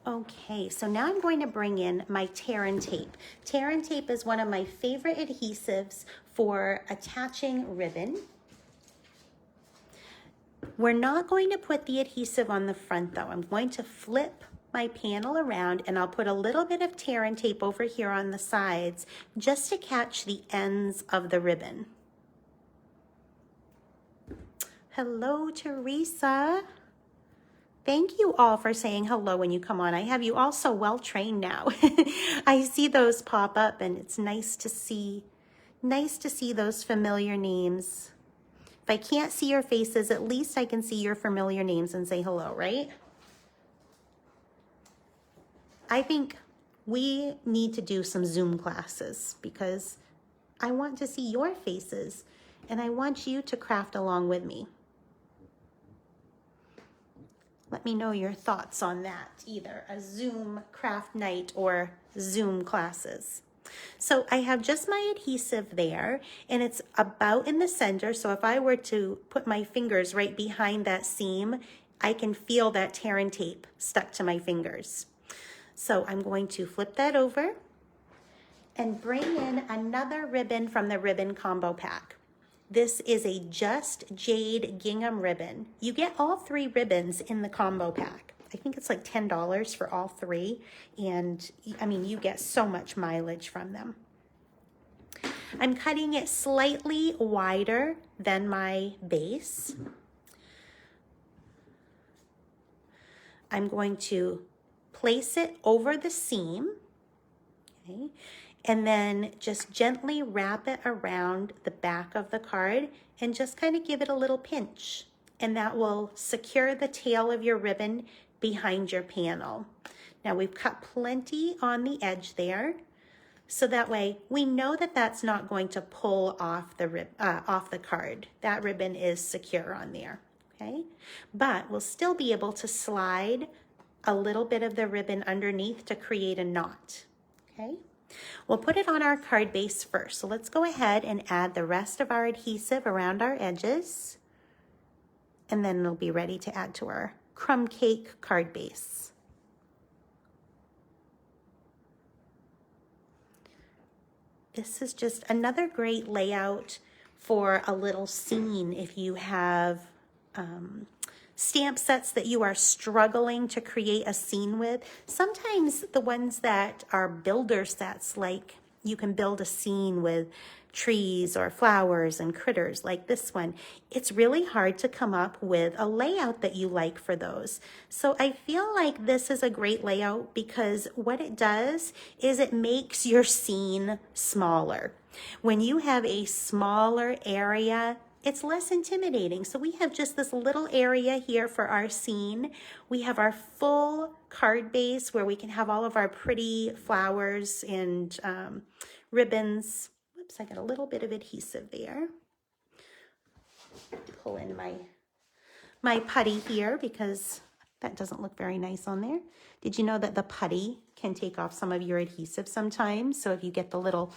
Speaker 1: Okay, so now I'm going to bring in my tear and tape. Tear and tape is one of my favorite adhesives for attaching ribbon. We're not going to put the adhesive on the front though. I'm going to flip my panel around and I'll put a little bit of tear and tape over here on the sides just to catch the ends of the ribbon. Hello, Teresa. Thank you all for saying hello when you come on. I have you all so well trained now. I see those pop up and it's nice to see those familiar names. If I can't see your faces, at least I can see your familiar names and say hello, right? I think we need to do some Zoom classes because I want to see your faces and I want you to craft along with me. Let me know your thoughts on that, either a Zoom craft night or Zoom classes. So I have just my adhesive there and it's about in the center. So if I were to put my fingers right behind that seam, I can feel that tear and tape stuck to my fingers. So I'm going to flip that over and bring in another ribbon from the ribbon combo pack. This is a Just Jade gingham ribbon. You get all 3 ribbons in the combo pack. I think it's like $10 for all 3. And I mean, you get so much mileage from them. I'm cutting it slightly wider than my base. I'm going to place it over the seam. Okay. And then just gently wrap it around the back of the card and just kind of give it a little pinch. And that will secure the tail of your ribbon behind your panel. Now we've cut plenty on the edge there, so that way we know that that's not going to pull off the card. That ribbon is secure on there, okay? But we'll still be able to slide a little bit of the ribbon underneath to create a knot, okay? We'll put it on our card base first. So let's go ahead and add the rest of our adhesive around our edges. And then it'll be ready to add to our crumb cake card base. This is just another great layout for a little scene if you have stamp sets that you are struggling to create a scene with. Sometimes the ones that are builder sets, like you can build a scene with trees or flowers and critters like this one, it's really hard to come up with a layout that you like for those. So I feel like this is a great layout because what it does is it makes your scene smaller. When you have a smaller area, it's less intimidating. So we have just this little area here for our scene. We have our full card base where we can have all of our pretty flowers and ribbons. Whoops, I got a little bit of adhesive there. Pull in my putty here because that doesn't look very nice on there. Did you know that the putty can take off some of your adhesive sometimes? So if you get the little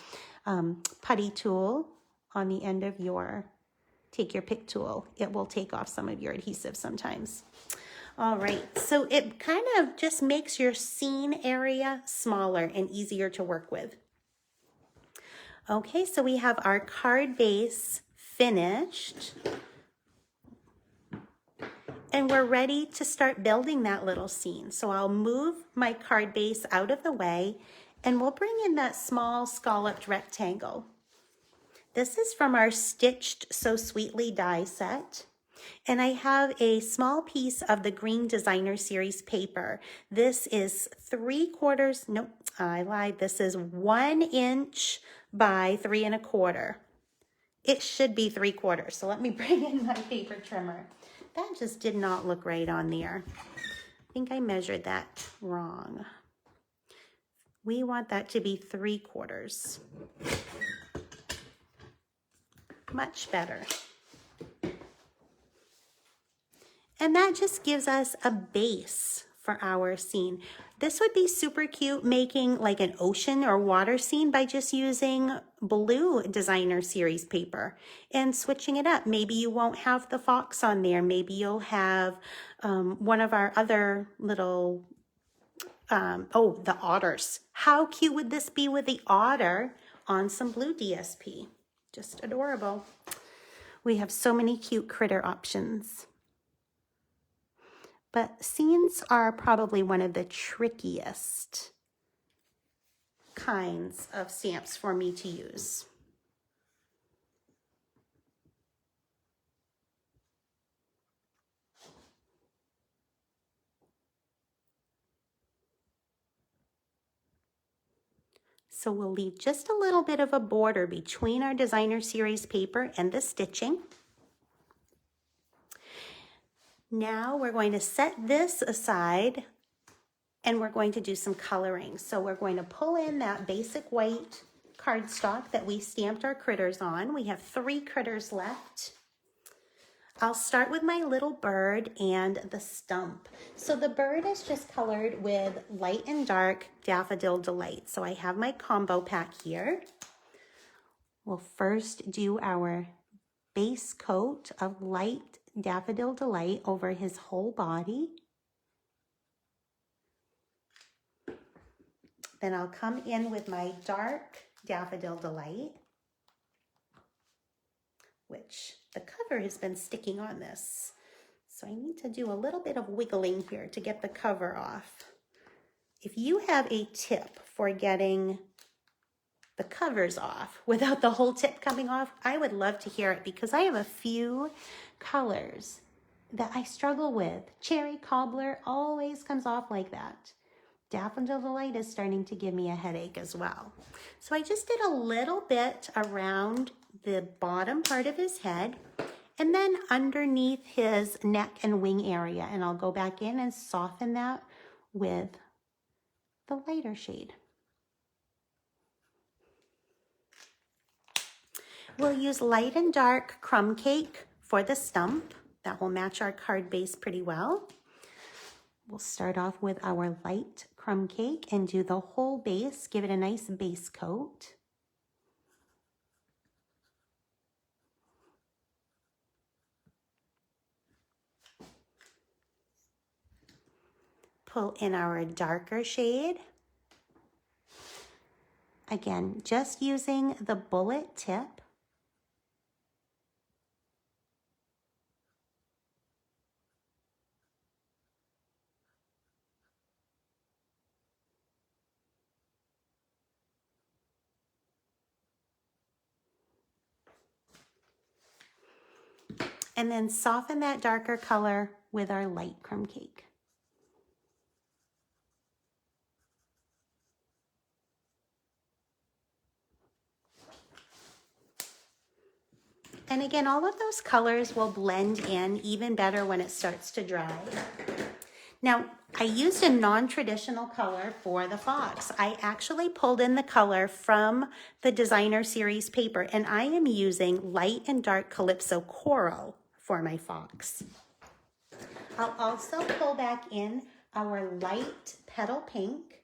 Speaker 1: putty tool on the end of your take your pick tool, it will take off some of your adhesive sometimes. All right, so it kind of just makes your scene area smaller and easier to work with. Okay, so we have our card base finished. And we're ready to start building that little scene. So I'll move my card base out of the way and we'll bring in that small scalloped rectangle. This is from our Stitched So Sweetly die set. And I have a small piece of the Green Designer Series paper. This is 3/4, nope, I lied. This is 1 inch by 3 1/4. It should be 3/4. So let me bring in my paper trimmer. That just did not look right on there. I think I measured that wrong. We want that to be 3/4. Much better. And that just gives us a base for our scene. This would be super cute making like an ocean or water scene by just using blue designer series paper and switching it up. Maybe you won't have the fox on there. Maybe you'll have one of our other little, oh, the otters. How cute would this be with the otter on some blue DSP? Just adorable. We have so many cute critter options. But scenes are probably one of the trickiest kinds of stamps for me to use. So we'll leave just a little bit of a border between our designer series paper and the stitching. Now we're going to set this aside and we're going to do some coloring. So we're going to pull in that basic white cardstock that we stamped our critters on. We have 3 critters left. I'll start with my little bird and the stump. So the bird is just colored with light and dark Daffodil Delight. So I have my combo pack here. We'll first do our base coat of light Daffodil Delight over his whole body. Then I'll come in with my dark Daffodil Delight, which the cover has been sticking on this. So I need to do a little bit of wiggling here to get the cover off. If you have a tip for getting the covers off without the whole tip coming off, I would love to hear it because I have a few colors that I struggle with. Cherry Cobbler always comes off like that. Daffodil Delight is starting to give me a headache as well. So I just did a little bit around the bottom part of his head and then underneath his neck and wing area. And I'll go back in and soften that with the lighter shade. We'll use light and dark crumb cake for the stump. That will match our card base pretty well. We'll start off with our light crumb cake and do the whole base, give it a nice base coat. Pull in our darker shade. Again, just using the bullet tip. And then soften that darker color with our light crumb cake. And again, all of those colors will blend in even better when it starts to dry. Now, I used a non-traditional color for the fox. I actually pulled in the color from the designer series paper, and I am using light and dark Calypso Coral for my fox. I'll also pull back in our light Petal Pink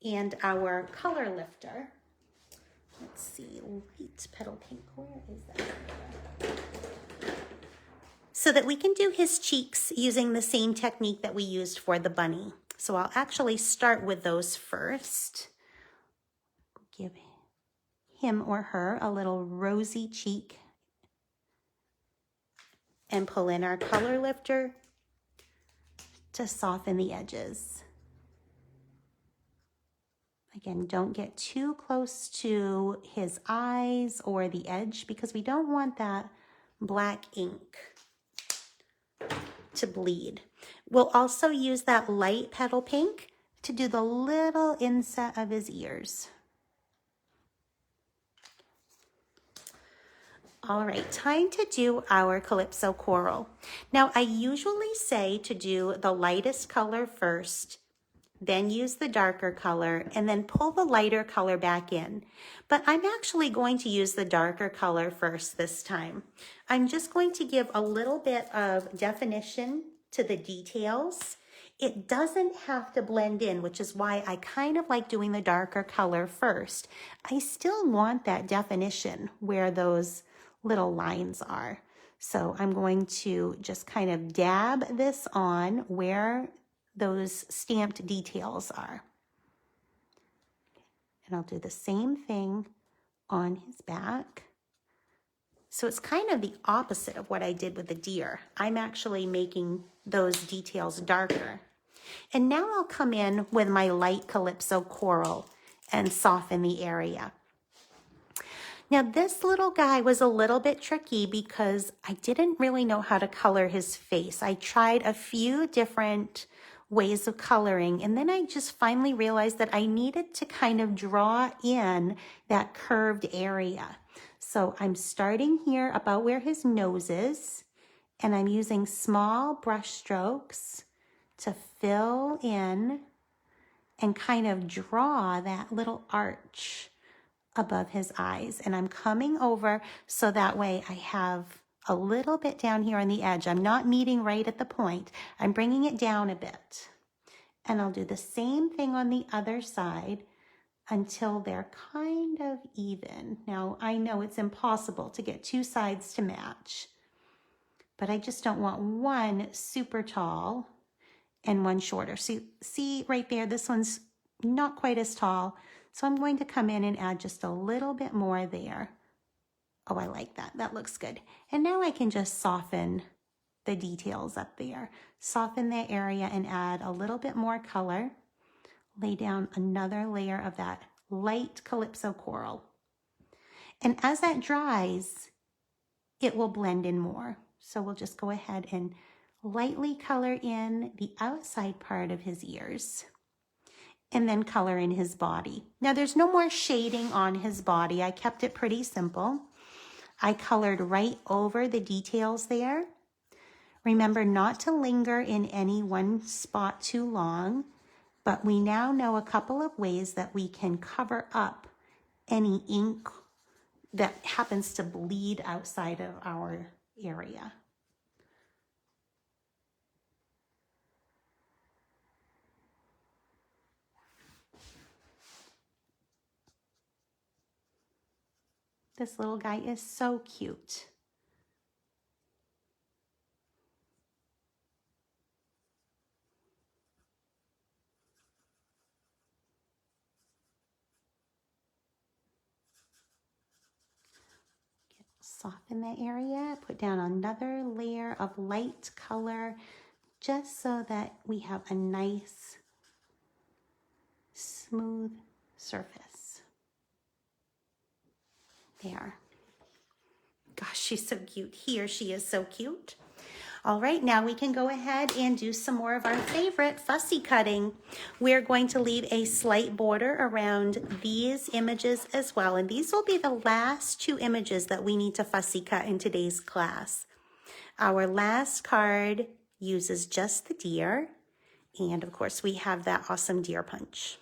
Speaker 1: and our color lifter. Let's see, light Petal Pink, where is that? So that we can do his cheeks using the same technique that we used for the bunny. So I'll actually start with those first. Give him or her a little rosy cheek and pull in our color lifter to soften the edges. Again, don't get too close to his eyes or the edge because we don't want that black ink to bleed. We'll also use that light Petal Pink to do the little inset of his ears. All right, time to do our Calypso coral. Now, I usually say to do the lightest color first, then use the darker color, and then pull the lighter color back in. But I'm actually going to use the darker color first this time. I'm just going to give a little bit of definition to the details. It doesn't have to blend in, which is why I kind of like doing the darker color first. I still want that definition where those little lines are. So I'm going to just kind of dab this on where those stamped details are. And I'll do the same thing on his back. So it's kind of the opposite of what I did with the deer. I'm actually making those details darker. And now I'll come in with my light Calypso coral and soften the area. Now this little guy was a little bit tricky because I didn't really know how to color his face. I tried a few different ways of coloring, and then I just finally realized that I needed to kind of draw in that curved area. So I'm starting here about where his nose is, and I'm using small brush strokes to fill in and kind of draw that little arch above his eyes. And I'm coming over so that way I have a little bit down here on the edge. I'm not meeting right at the point. I'm bringing it down a bit. And I'll do the same thing on the other side until they're kind of even. Now, I know it's impossible to get two sides to match, but I just don't want one super tall and one shorter. So see right there, this one's not quite as tall. So I'm going to come in and add just a little bit more there. Oh, I like that. That looks good. And now I can just soften the details up there. Soften that area and add a little bit more color. Lay down another layer of that light Calypso coral. And as that dries, it will blend in more. So we'll just go ahead and lightly color in the outside part of his ears and then color in his body. Now there's no more shading on his body. I kept it pretty simple. I colored right over the details there. Remember not to linger in any one spot too long, but we now know a couple of ways that we can cover up any ink that happens to bleed outside of our area. This little guy is so cute. Soften that area, put down another layer of light color just so that we have a nice, smooth surface. There. Gosh, she's so cute. He or she is so cute. All right, now we can go ahead and do some more of our favorite fussy cutting. We're going to leave a slight border around these images as well. And these will be the last two images that we need to fussy cut in today's class. Our last card uses just the deer. And of course, we have that awesome deer punch.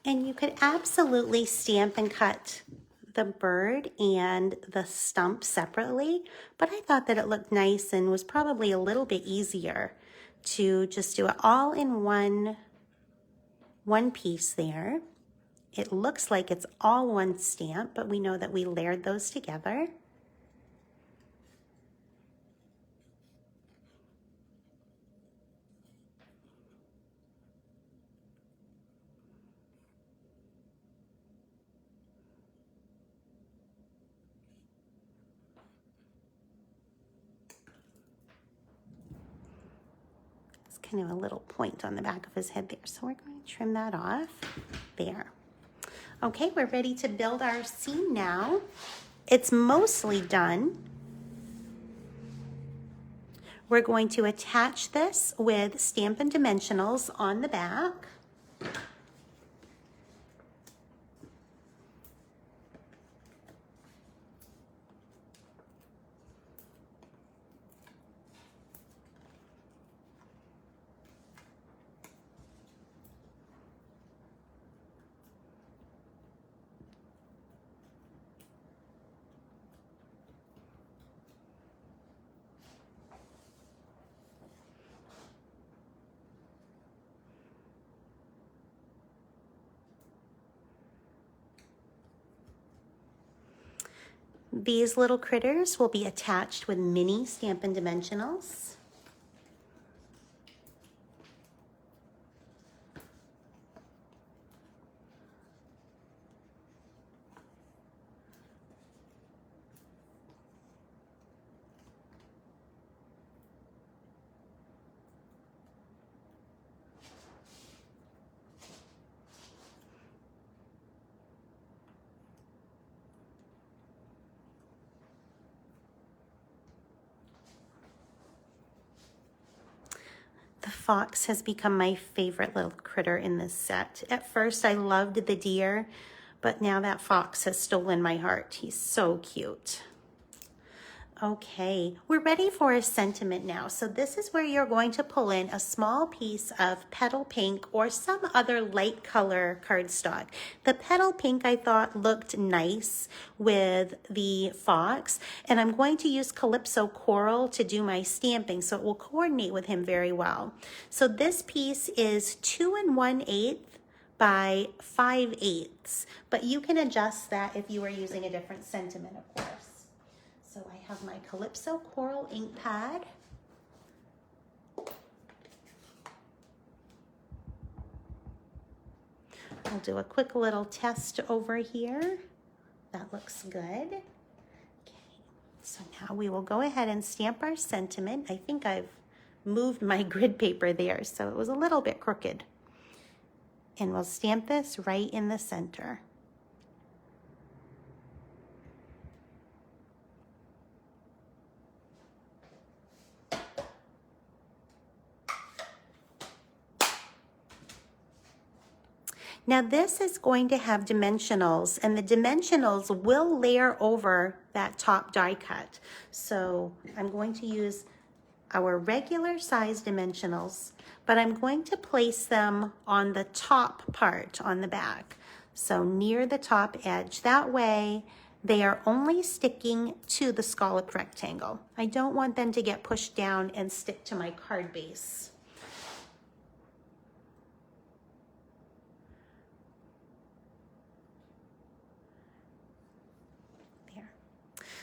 Speaker 1: And you could absolutely stamp and cut the bird and the stump separately, but I thought that it looked nice and was probably a little bit easier to just do it all in one piece there. It looks like it's all one stamp, but we know that we layered those together. Kind of a little point on the back of his head there. So we're going to trim that off there. Okay, we're ready to build our scene now. It's mostly done. We're going to attach this with Stampin' Dimensionals on the back. These little critters will be attached with mini Stampin' Dimensionals. The fox has become my favorite little critter in this set. At first I loved the deer, but now that fox has stolen my heart. He's so cute. Okay, we're ready for a sentiment now. So this is where you're going to pull in a small piece of petal pink or some other light color cardstock. The petal pink I thought looked nice with the fox, and I'm going to use Calypso Coral to do my stamping so it will coordinate with him very well. So this piece is 2 1/8 by 5/8, but you can adjust that if you are using a different sentiment, of course. So I have my Calypso Coral ink pad. I'll do a quick little test over here. That looks good. Okay, so now we will go ahead and stamp our sentiment. I think I've moved my grid paper there, so it was a little bit crooked. And we'll stamp this right in the center. Now this is going to have dimensionals, and the dimensionals will layer over that top die cut. So I'm going to use our regular size dimensionals, but I'm going to place them on the top part on the back. So near the top edge. That way they are only sticking to the scalloped rectangle. I don't want them to get pushed down and stick to my card base.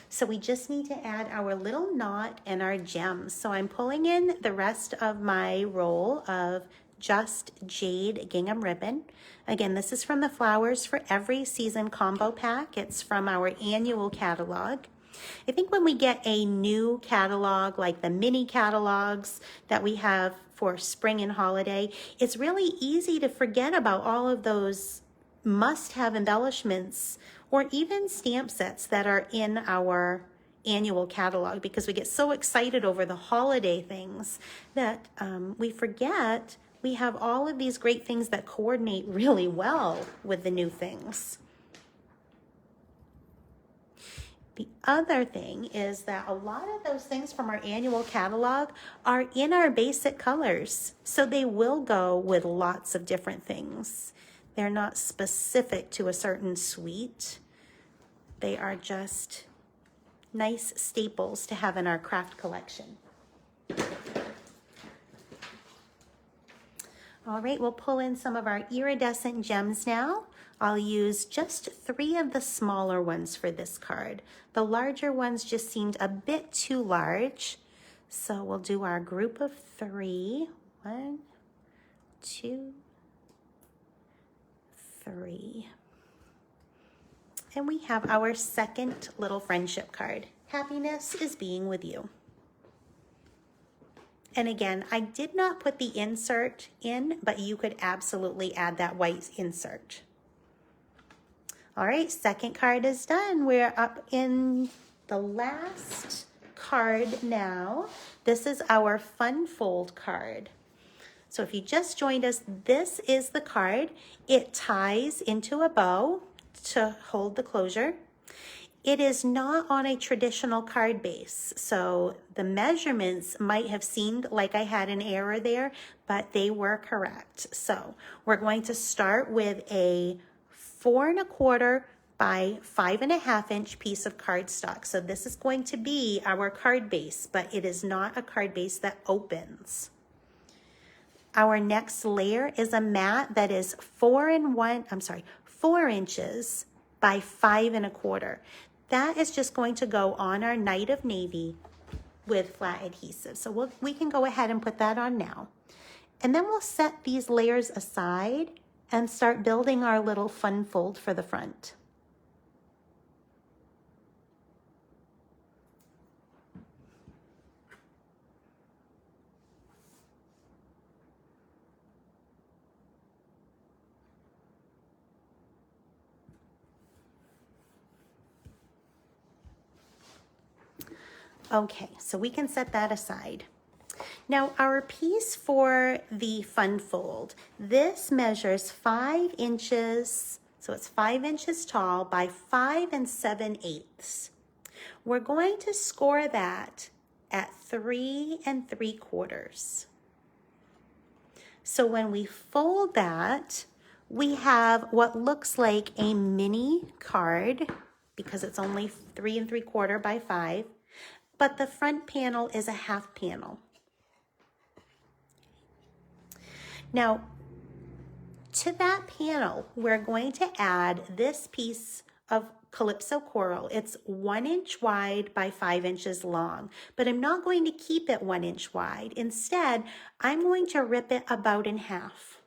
Speaker 1: So we just need to add our little knot and our gems. So I'm pulling in the rest of my roll of Just Jade gingham ribbon. Again, this is from the Flowers for Every Season combo pack. It's from our annual catalog. I think when we get a new catalog, like the mini catalogs that we have for spring and holiday, it's really easy to forget about all of those must-have embellishments or even stamp sets that are in our annual catalog, because we get so excited over the holiday things that we forget we have all of these great things that coordinate really well with the new things. The other thing is that a lot of those things from our annual catalog are in our basic colors, so they will go with lots of different things. They're not specific to a certain suite. They are just nice staples to have in our craft collection. All right, we'll pull in some of our iridescent gems now. I'll use just 3 of the smaller ones for this card. The larger ones just seemed a bit too large. So we'll do our group of 3. 1, 2, 3. And we have our second little friendship card. Happiness is being with you. And again, I did not put the insert in, but you could absolutely add that white insert. All right, second card is done. We're up in the last card now. This is our fun fold card. So if you just joined us, this is the card. It ties into a bow to hold the closure. It is not on a traditional card base, so the measurements might have seemed like I had an error there, but they were correct. So we're going to start with a 4 1/4 by 5 1/2 inch piece of cardstock. So this is going to be our card base, but it is not a card base that opens. Our next layer is a mat that is 4 inches by 5 1/4. That is just going to go on our Night of Navy with flat adhesive. So we can go ahead and put that on now. And then we'll set these layers aside and start building our little fun fold for the front. Okay, so we can set that aside. Now our piece for the fun fold, this measures 5 inches, so it's 5 inches tall by 5 7/8. We're going to score that at 3 3/4. So when we fold that, we have what looks like a mini card because it's only 3 3/4 by 5. But the front panel is a half panel. Now, to that panel, we're going to add this piece of Calypso coral. It's 1 inch wide by 5 inches long, but I'm not going to keep it 1 inch wide. Instead, I'm going to rip it about in half.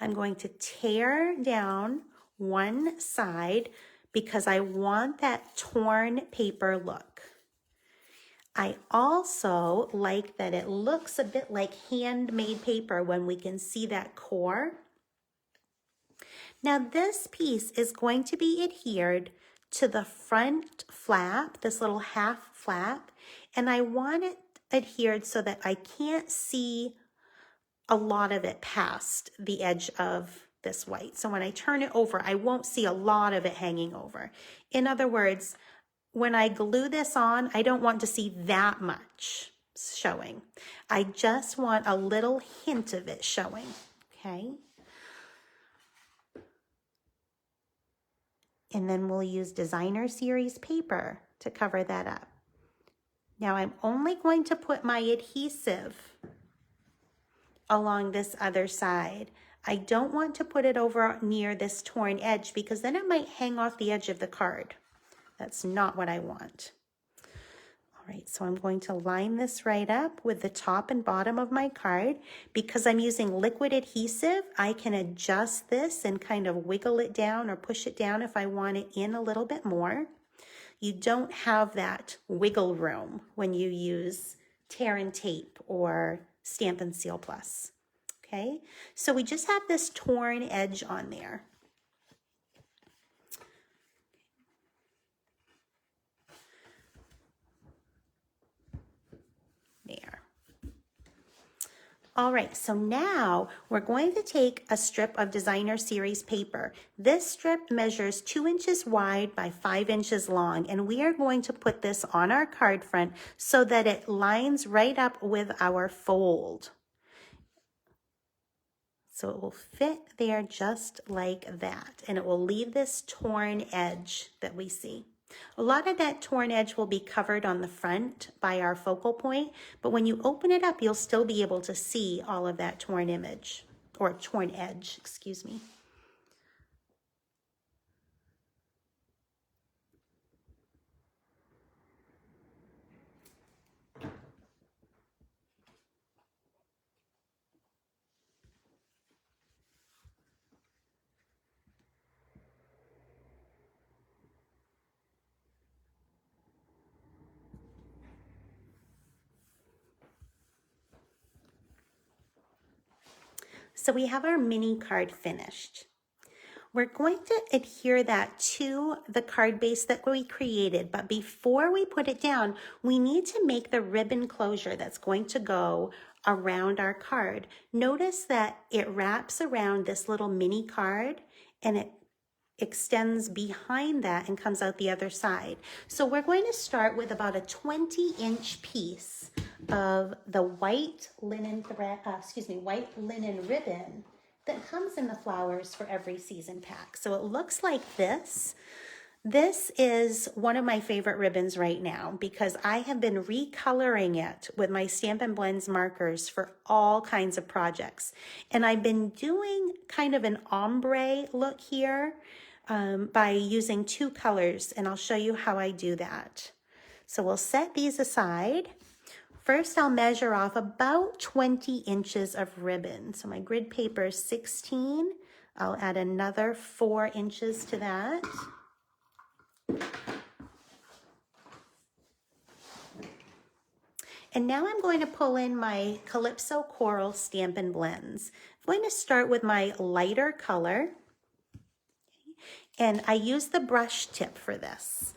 Speaker 1: I'm going to tear down one side because I want that torn paper look. I also like that it looks a bit like handmade paper when we can see that core. Now this piece is going to be adhered to the front flap, this little half flap, and I want it adhered so that I can't see a lot of it past the edge of this white. So when I turn it over, I won't see a lot of it hanging over. In other words, when I glue this on, I don't want to see that much showing. I just want a little hint of it showing, okay? And then we'll use Designer Series paper to cover that up. Now I'm only going to put my adhesive along this other side. I don't want to put it over near this torn edge because then it might hang off the edge of the card. That's not what I want. All right, so I'm going to line this right up with the top and bottom of my card. Because I'm using liquid adhesive, I can adjust this and kind of wiggle it down or push it down if I want it in a little bit more. You don't have that wiggle room when you use tear and tape or Stampin' Seal Plus. Okay, so we just have this torn edge on there. There. All right, so now we're going to take a strip of Designer Series paper. This strip measures 2 inches wide by 5 inches long, and we are going to put this on our card front so that it lines right up with our fold. So it will fit there just like that, and it will leave this torn edge that we see. A lot of that torn edge will be covered on the front by our focal point, but when you open it up, you'll still be able to see all of that torn image, or torn edge, excuse me. So we have our mini card finished. We're going to adhere that to the card base that we created, but before we put it down, we need to make the ribbon closure that's going to go around our card. Notice that it wraps around this little mini card and it extends behind that and comes out the other side. So we're going to start with about a 20-inch piece of the white linen white linen ribbon that comes in the flowers for every season pack. So it looks like this. This is one of my favorite ribbons right now because I have been recoloring it with my Stampin' Blends markers for all kinds of projects. And I've been doing kind of an ombre look here by using two colors, and I'll show you how I do that. So we'll set these aside. First, I'll measure off about 20 inches of ribbon. So my grid paper is 16. I'll add another 4 inches to that. And now I'm going to pull in my Calypso Coral Stampin' Blends. I'm going to start with my lighter color. And I use the brush tip for this.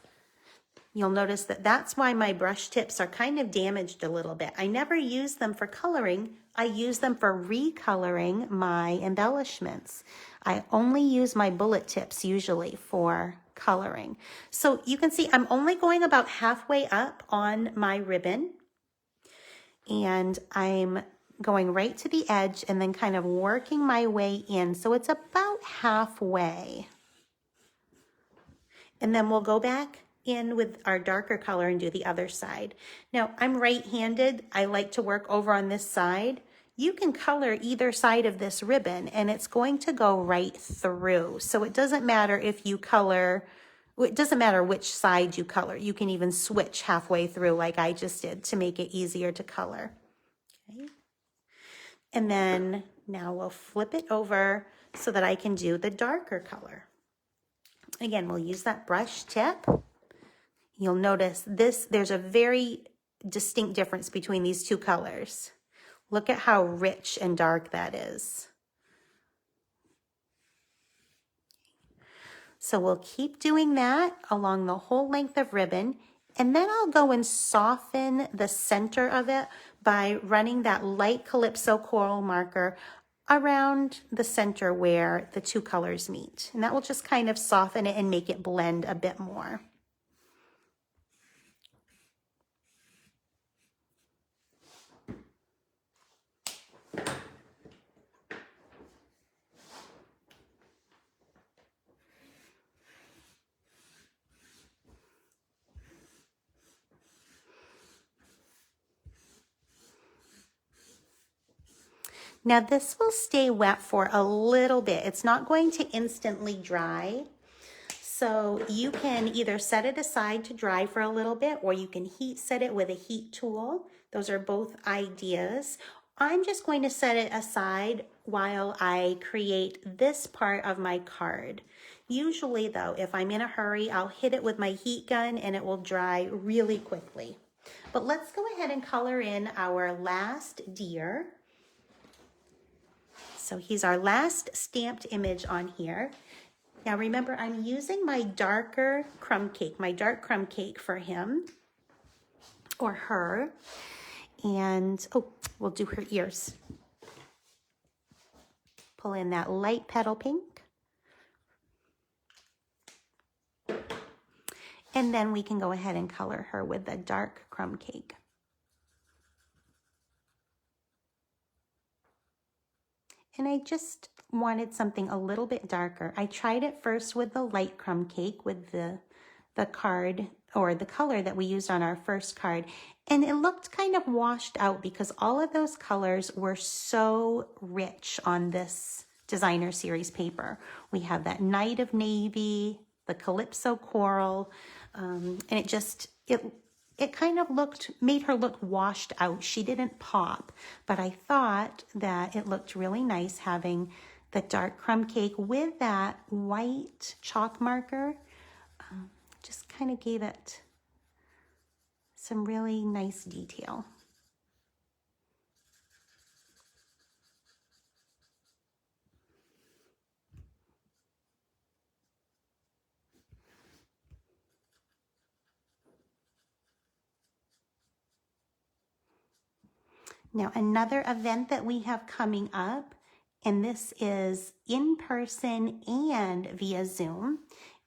Speaker 1: You'll notice that that's why my brush tips are kind of damaged a little bit. I never use them for coloring. I use them for recoloring my embellishments. I only use my bullet tips usually for coloring. So you can see I'm only going about halfway up on my ribbon. And I'm going right to the edge and then kind of working my way in. So it's about halfway. And then we'll go back in with our darker color and do the other side. Now, I'm right-handed. I like to work over on this side. You can color either side of this ribbon and it's going to go right through. So it doesn't matter if you color, it doesn't matter which side you color. You can even switch halfway through like I just did to make it easier to color. Okay. And then now we'll flip it over so that I can do the darker color. Again, we'll use that brush tip. You'll notice there's a very distinct difference between these two colors. Look at how rich and dark that is. So we'll keep doing that along the whole length of ribbon, and then I'll go and soften the center of it by running that light Calypso Coral marker around the center where the two colors meet. And that will just kind of soften it and make it blend a bit more. Now this will stay wet for a little bit. It's not going to instantly dry. So you can either set it aside to dry for a little bit, or you can heat set it with a heat tool. Those are both ideas. I'm just going to set it aside while I create this part of my card. Usually though, if I'm in a hurry, I'll hit it with my heat gun and it will dry really quickly. But let's go ahead and color in our last deer. So he's our last stamped image on here. Now remember, I'm using my darker crumb cake, my dark crumb cake for him or her. And, oh, we'll do her ears. Pull in that light petal pink. And then we can go ahead and color her with the dark crumb cake. and I just wanted something a little bit darker. I tried it first with the light crumb cake with the card or the color that we used on our first card, and it looked kind of washed out because all of those colors were so rich on this designer series paper. We have that Night of Navy, the Calypso Coral, and it kind of made her look washed out. She didn't pop, but I thought that it looked really nice having the dark crumb cake with that white chalk marker. Just kind of gave it some really nice detail. Now, another event that we have coming up, and this is in person and via Zoom,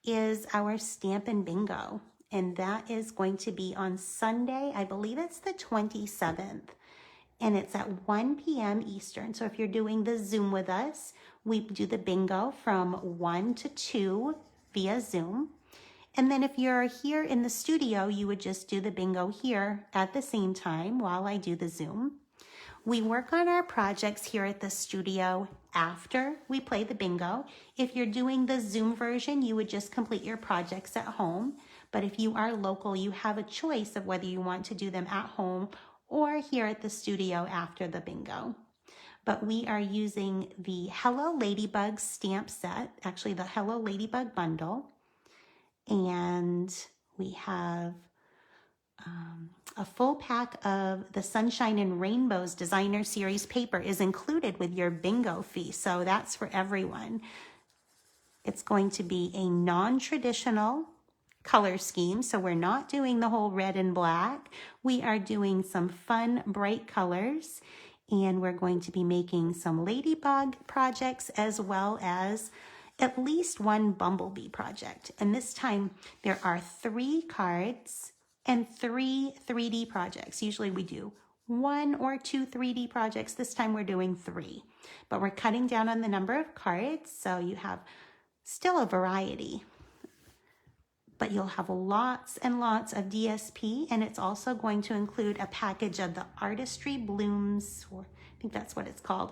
Speaker 1: is our Stampin' Bingo. And that is going to be on Sunday, I believe it's the 27th. And it's at 1 p.m. Eastern. So if you're doing the Zoom with us, we do the bingo from 1 to 2 via Zoom. And then if you're here in the studio, you would just do the bingo here at the same time while I do the Zoom. We work on our projects here at the studio after we play the bingo. If you're doing the Zoom version, you would just complete your projects at home. But if you are local, you have a choice of whether you want to do them at home or here at the studio after the bingo. But we are using the Hello Ladybug stamp set, actually the Hello Ladybug bundle. And we have a full pack of the Sunshine and Rainbows Designer Series paper is included with your bingo fee. So that's for everyone. It's going to be a non-traditional color scheme. So we're not doing the whole red and black. We are doing some fun, bright colors. And we're going to be making some ladybug projects as well as at least one bumblebee project. And this time there are 3 cards and 3 3D projects. Usually we do 1 or 2 3D projects. This time we're doing 3. But we're cutting down on the number of cards, so you have still a variety. But you'll have lots and lots of DSP, and it's also going to include a package of the Artistry Blooms, or I think that's what it's called,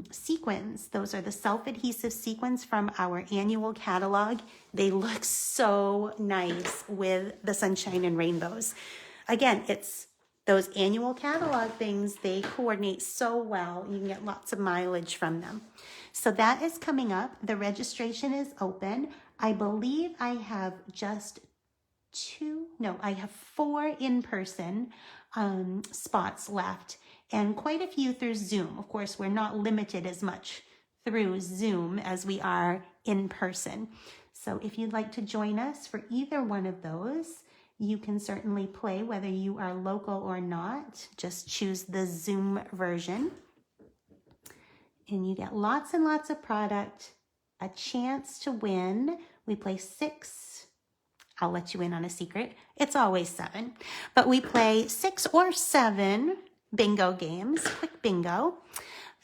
Speaker 1: sequins. Those are the self-adhesive sequins from our annual catalog. They look so nice with the Sunshine and Rainbows. Again, it's those annual catalog things, they coordinate so well. You can get lots of mileage from them. So that is coming up. The registration is open. I believe I have I have 4 in-person spots left and quite a few through Zoom. Of course, we're not limited as much through Zoom as we are in person. So if you'd like to join us for either one of those, you can certainly play whether you are local or not. Just choose the Zoom version. And you get lots and lots of product, a chance to win. We play 6. I'll let you in on a secret. It's always 7. But we play 6 or 7 bingo games, quick bingo.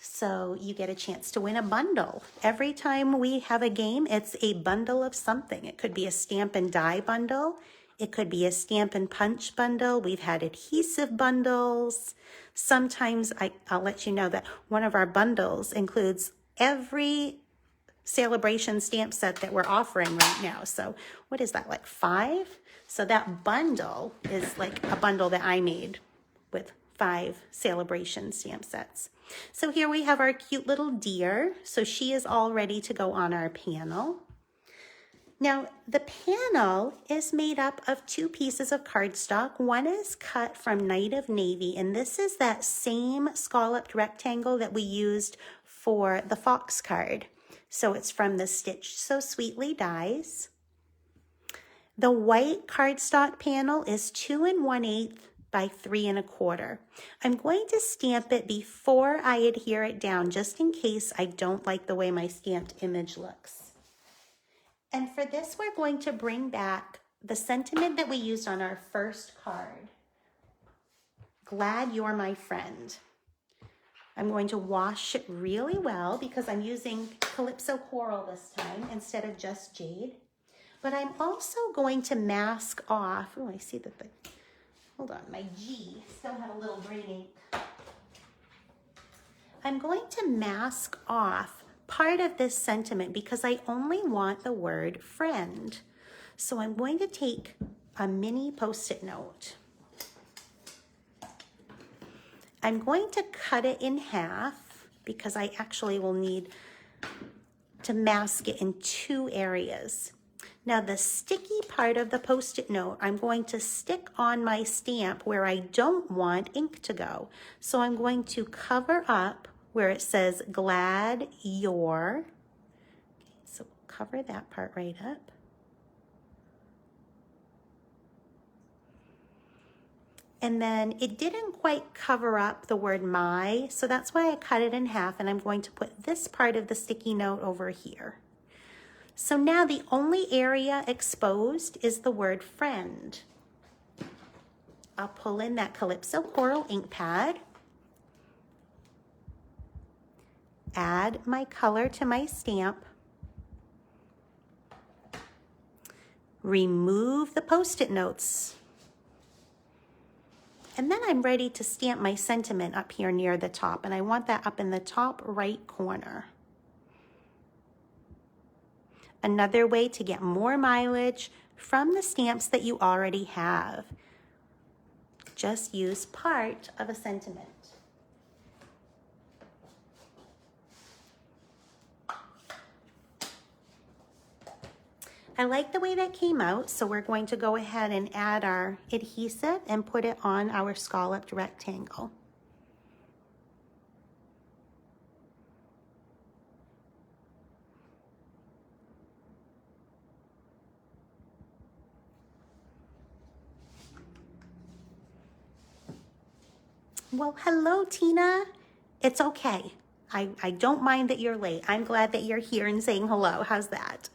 Speaker 1: So you get a chance to win a bundle. Every time we have a game, it's a bundle of something. It could be a stamp and die bundle. It could be a stamp and punch bundle. We've had adhesive bundles. Sometimes I'll let you know that one of our bundles includes every celebration stamp set that we're offering right now. So what is that, like 5? So that bundle is like a bundle that I made with 5 celebration stamp sets. So here we have our cute little deer. So she is all ready to go on our panel. Now, the panel is made up of 2 pieces of cardstock. One is cut from Night of Navy, and this is that same scalloped rectangle that we used for the fox card. So it's from the Stitch So Sweetly dies. The white cardstock panel is 2 1/8 by 3 1/4. I'm going to stamp it before I adhere it down, just in case I don't like the way my stamped image looks. And for this, we're going to bring back the sentiment that we used on our first card. Glad you're my friend. I'm going to wash it really well because I'm using Calypso Coral this time instead of just jade. But I'm also going to mask off, oh, I see that hold on, my G still had a little green ink. I'm going to mask off part of this sentiment because I only want the word friend. So I'm going to take a mini Post-it note. I'm going to cut it in half because I actually will need to mask it in 2 areas. Now the sticky part of the Post-it note, I'm going to stick on my stamp where I don't want ink to go. So I'm going to cover up where it says glad you're. Okay, so we'll cover that part right up. And then it didn't quite cover up the word my, so that's why I cut it in half, and I'm going to put this part of the sticky note over here. So now the only area exposed is the word friend. I'll pull in that Calypso Coral ink pad, add my color to my stamp, remove the Post-it notes, and then I'm ready to stamp my sentiment up here near the top, and I want that up in the top right corner. Another way to get more mileage from the stamps that you already have. Just use part of a sentiment. I like the way that came out, so we're going to go ahead and add our adhesive and put it on our scalloped rectangle. Well, hello, Tina. It's okay. I don't mind that you're late. I'm glad that you're here and saying hello. How's that?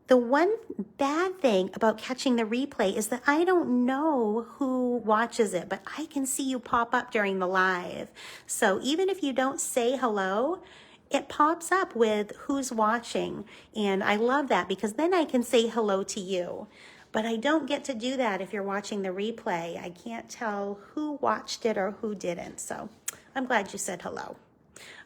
Speaker 1: The one bad thing about catching the replay is that I don't know who watches it, but I can see you pop up during the live. So even if you don't say hello, it pops up with who's watching. And I love that because then I can say hello to you. But I don't get to do that if you're watching the replay. I can't tell who watched it or who didn't. So I'm glad you said hello.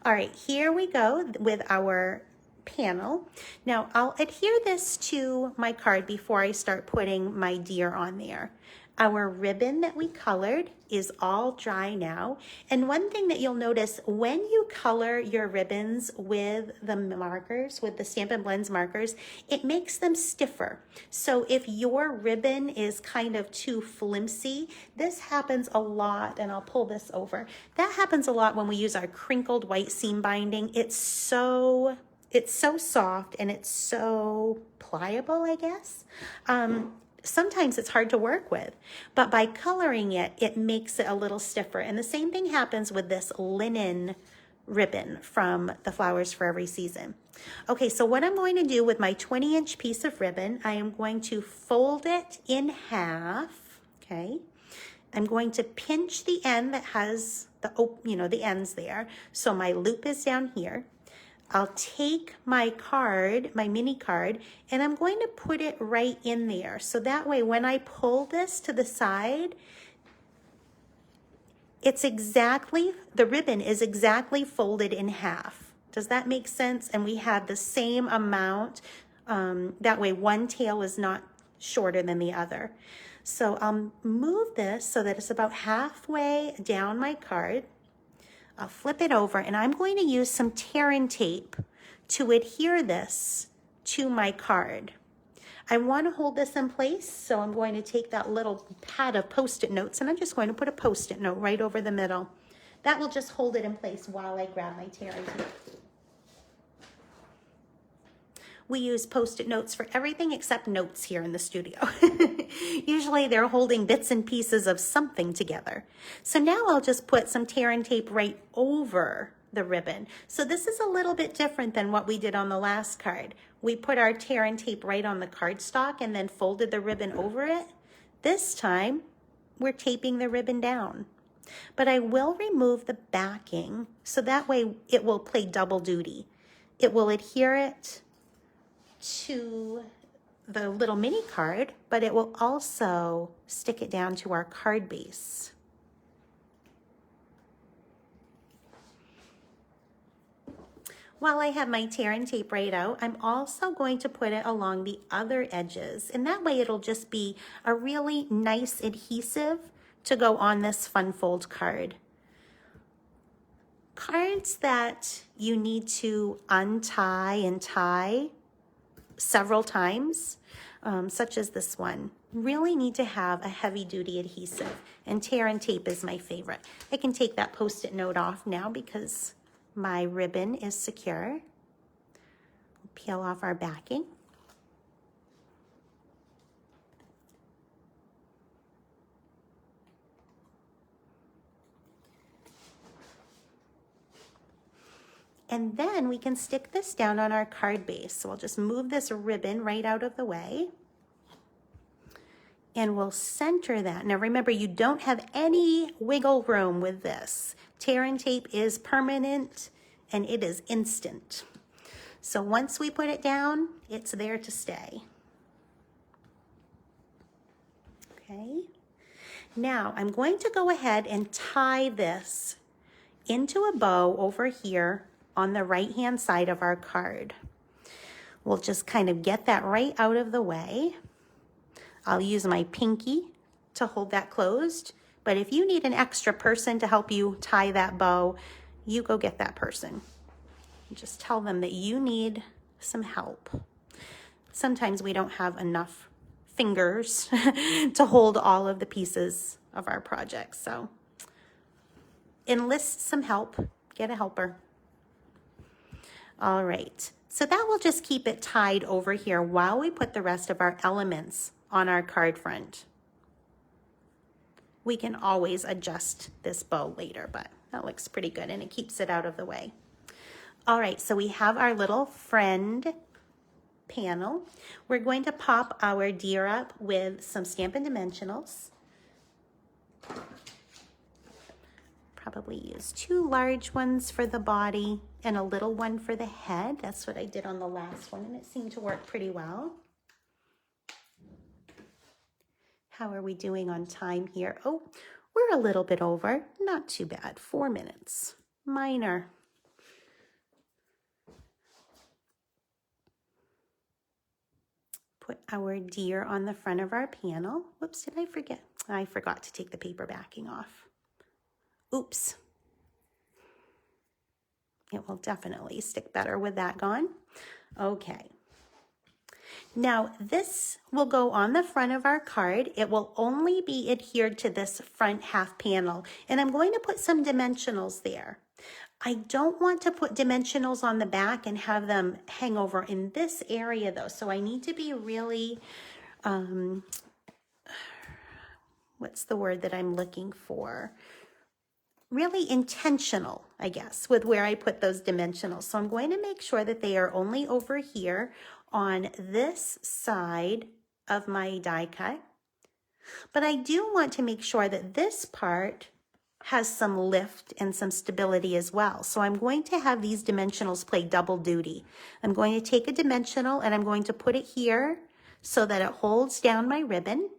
Speaker 1: All right, here we go with our panel. Now I'll adhere this to my card before I start putting my deer on there. Our ribbon that we colored is all dry now. And one thing that you'll notice when you color your ribbons with the markers, with the Stampin' Blends markers, it makes them stiffer. So if your ribbon is kind of too flimsy, this happens a lot, and I'll pull this over. That happens a lot when we use our crinkled white seam binding. It's so soft and it's so pliable, I guess. Sometimes it's hard to work with, but by coloring it, it makes it a little stiffer. And the same thing happens with this linen ribbon from the Flowers for Every Season. Okay, so what I'm going to do with my 20-inch piece of ribbon, I am going to fold it in half, okay? I'm going to pinch the end that has the ends there. So my loop is down here. I'll take my card, my mini card, and I'm going to put it right in there. So that way, when I pull this to the side, the ribbon is exactly folded in half. Does that make sense? And we have the same amount. That way, one tail is not shorter than the other. So I'll move this so that it's about halfway down my card. I'll flip it over, and I'm going to use some tear-in tape to adhere this to my card. I want to hold this in place, so I'm going to take that little pad of Post-it notes, and I'm just going to put a Post-it note right over the middle. That will just hold it in place while I grab my tear-in tape. We use Post-it notes for everything except notes here in the studio. Usually they're holding bits and pieces of something together. So now I'll just put some tear-in tape right over the ribbon. So this is a little bit different than what we did on the last card. We put our tear-in tape right on the cardstock and then folded the ribbon over it. This time, we're taping the ribbon down. but I will remove the backing so that way it will play double duty. It will adhere it to the little mini card, but it will also stick it down to our card base. While I have my tear and tape right out, I'm also going to put it along the other edges, and that way it'll just be a really nice adhesive to go on this fun fold card. Cards that you need to untie and tie several times, such as this one, really need to have a heavy duty adhesive, and tear and tape is my favorite. I can take that Post-it note off now because my ribbon is secure. Peel off our backing. And then we can stick this down on our card base. So I'll just move this ribbon right out of the way. And we'll center that. Now remember, you don't have any wiggle room with this. Tear and tape is permanent and it is instant. So once we put it down, it's there to stay. Okay. Now I'm going to go ahead and tie this into a bow over here on the right hand side of our card. We'll just kind of get that right out of the way. I'll use my pinky to hold that closed, but if you need an extra person to help you tie that bow, you go get that person. Just tell them that you need some help. Sometimes we don't have enough fingers to hold all of the pieces of our project, so enlist some help, get a helper. All right, so that will just keep it tied over here while we put the rest of our elements on our card front. We can always adjust this bow later, but that looks pretty good and it keeps it out of the way. All right, so we have our little friend panel. We're going to pop our deer up with some Stampin' Dimensionals. Probably use 2 large ones for the body and a little one for the head. That's what I did on the last one and it seemed to work pretty well. How are we doing on time here? Oh, we're a little bit over. Not too bad. 4 minutes. Minor. Put our deer on the front of our panel. Whoops, did I forget? I forgot to take the paper backing off. Oops. It will definitely stick better with that gone. Okay. Now this will go on the front of our card. It will only be adhered to this front half panel, and I'm going to put some dimensionals there. I don't want to put dimensionals on the back and have them hang over in this area though, so I need to be really, what's the word that I'm looking for? Really intentional, I guess, with where I put those dimensionals. So I'm going to make sure that they are only over here on this side of my die cut. But I do want to make sure that this part has some lift and some stability as well. So I'm going to have these dimensionals play double duty. I'm going to take a dimensional and I'm going to put it here so that it holds down my ribbon.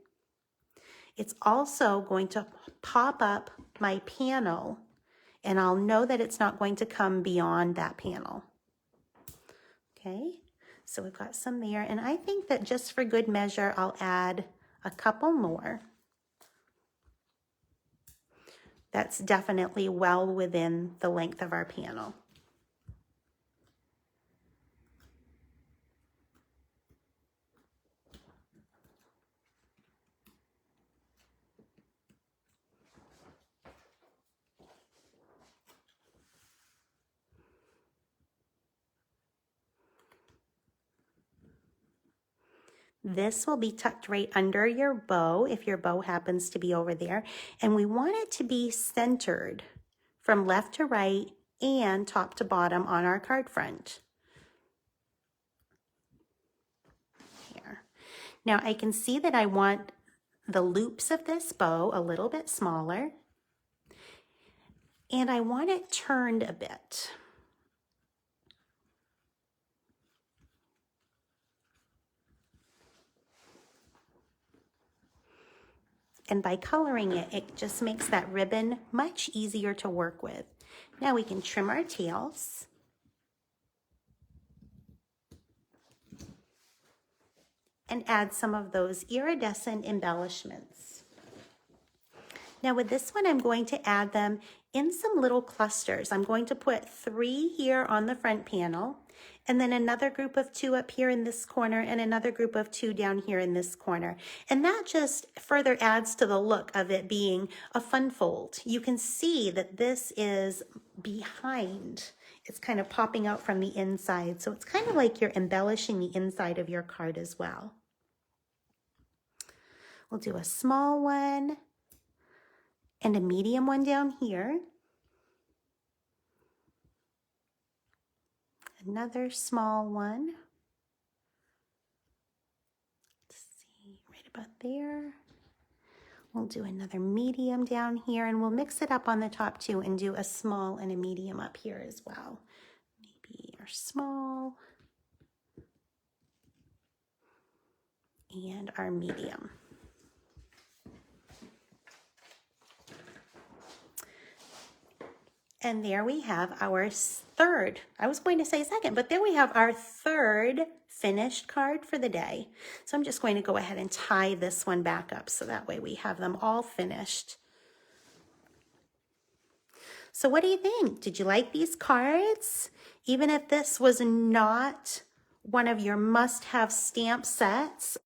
Speaker 1: It's also going to pop up my panel and I'll know that it's not going to come beyond that panel. Okay, so we've got some there, and I think that just for good measure, I'll add a couple more. That's definitely well within the length of our panel. This will be tucked right under your bow if your bow happens to be over there. And we want it to be centered from left to right and top to bottom on our card front. Here. Now I can see that I want the loops of this bow a little bit smaller. and I want it turned a bit. And by coloring it, it just makes that ribbon much easier to work with. Now we can trim our tails. And add some of those iridescent embellishments. Now with this one, I'm going to add them in some little clusters. I'm going to put 3 here on the front panel, and then another group of 2 up here in this corner, and another group of 2 down here in this corner. And that just further adds to the look of it being a fun fold. You can see that this is behind. It's kind of popping out from the inside. So it's kind of like you're embellishing the inside of your card as well. We'll do a small one and a medium one down here. Another small one. Let's see, right about there. We'll do another medium down here, and we'll mix it up on the top too and do a small and a medium up here as well. Maybe our small and our medium. And there we have our third, I was going to say second, but there we have our third finished card for the day. So I'm just going to go ahead and tie this one back up so that way we have them all finished. So what do you think? Did you like these cards? Even if this was not one of your must-have stamp sets,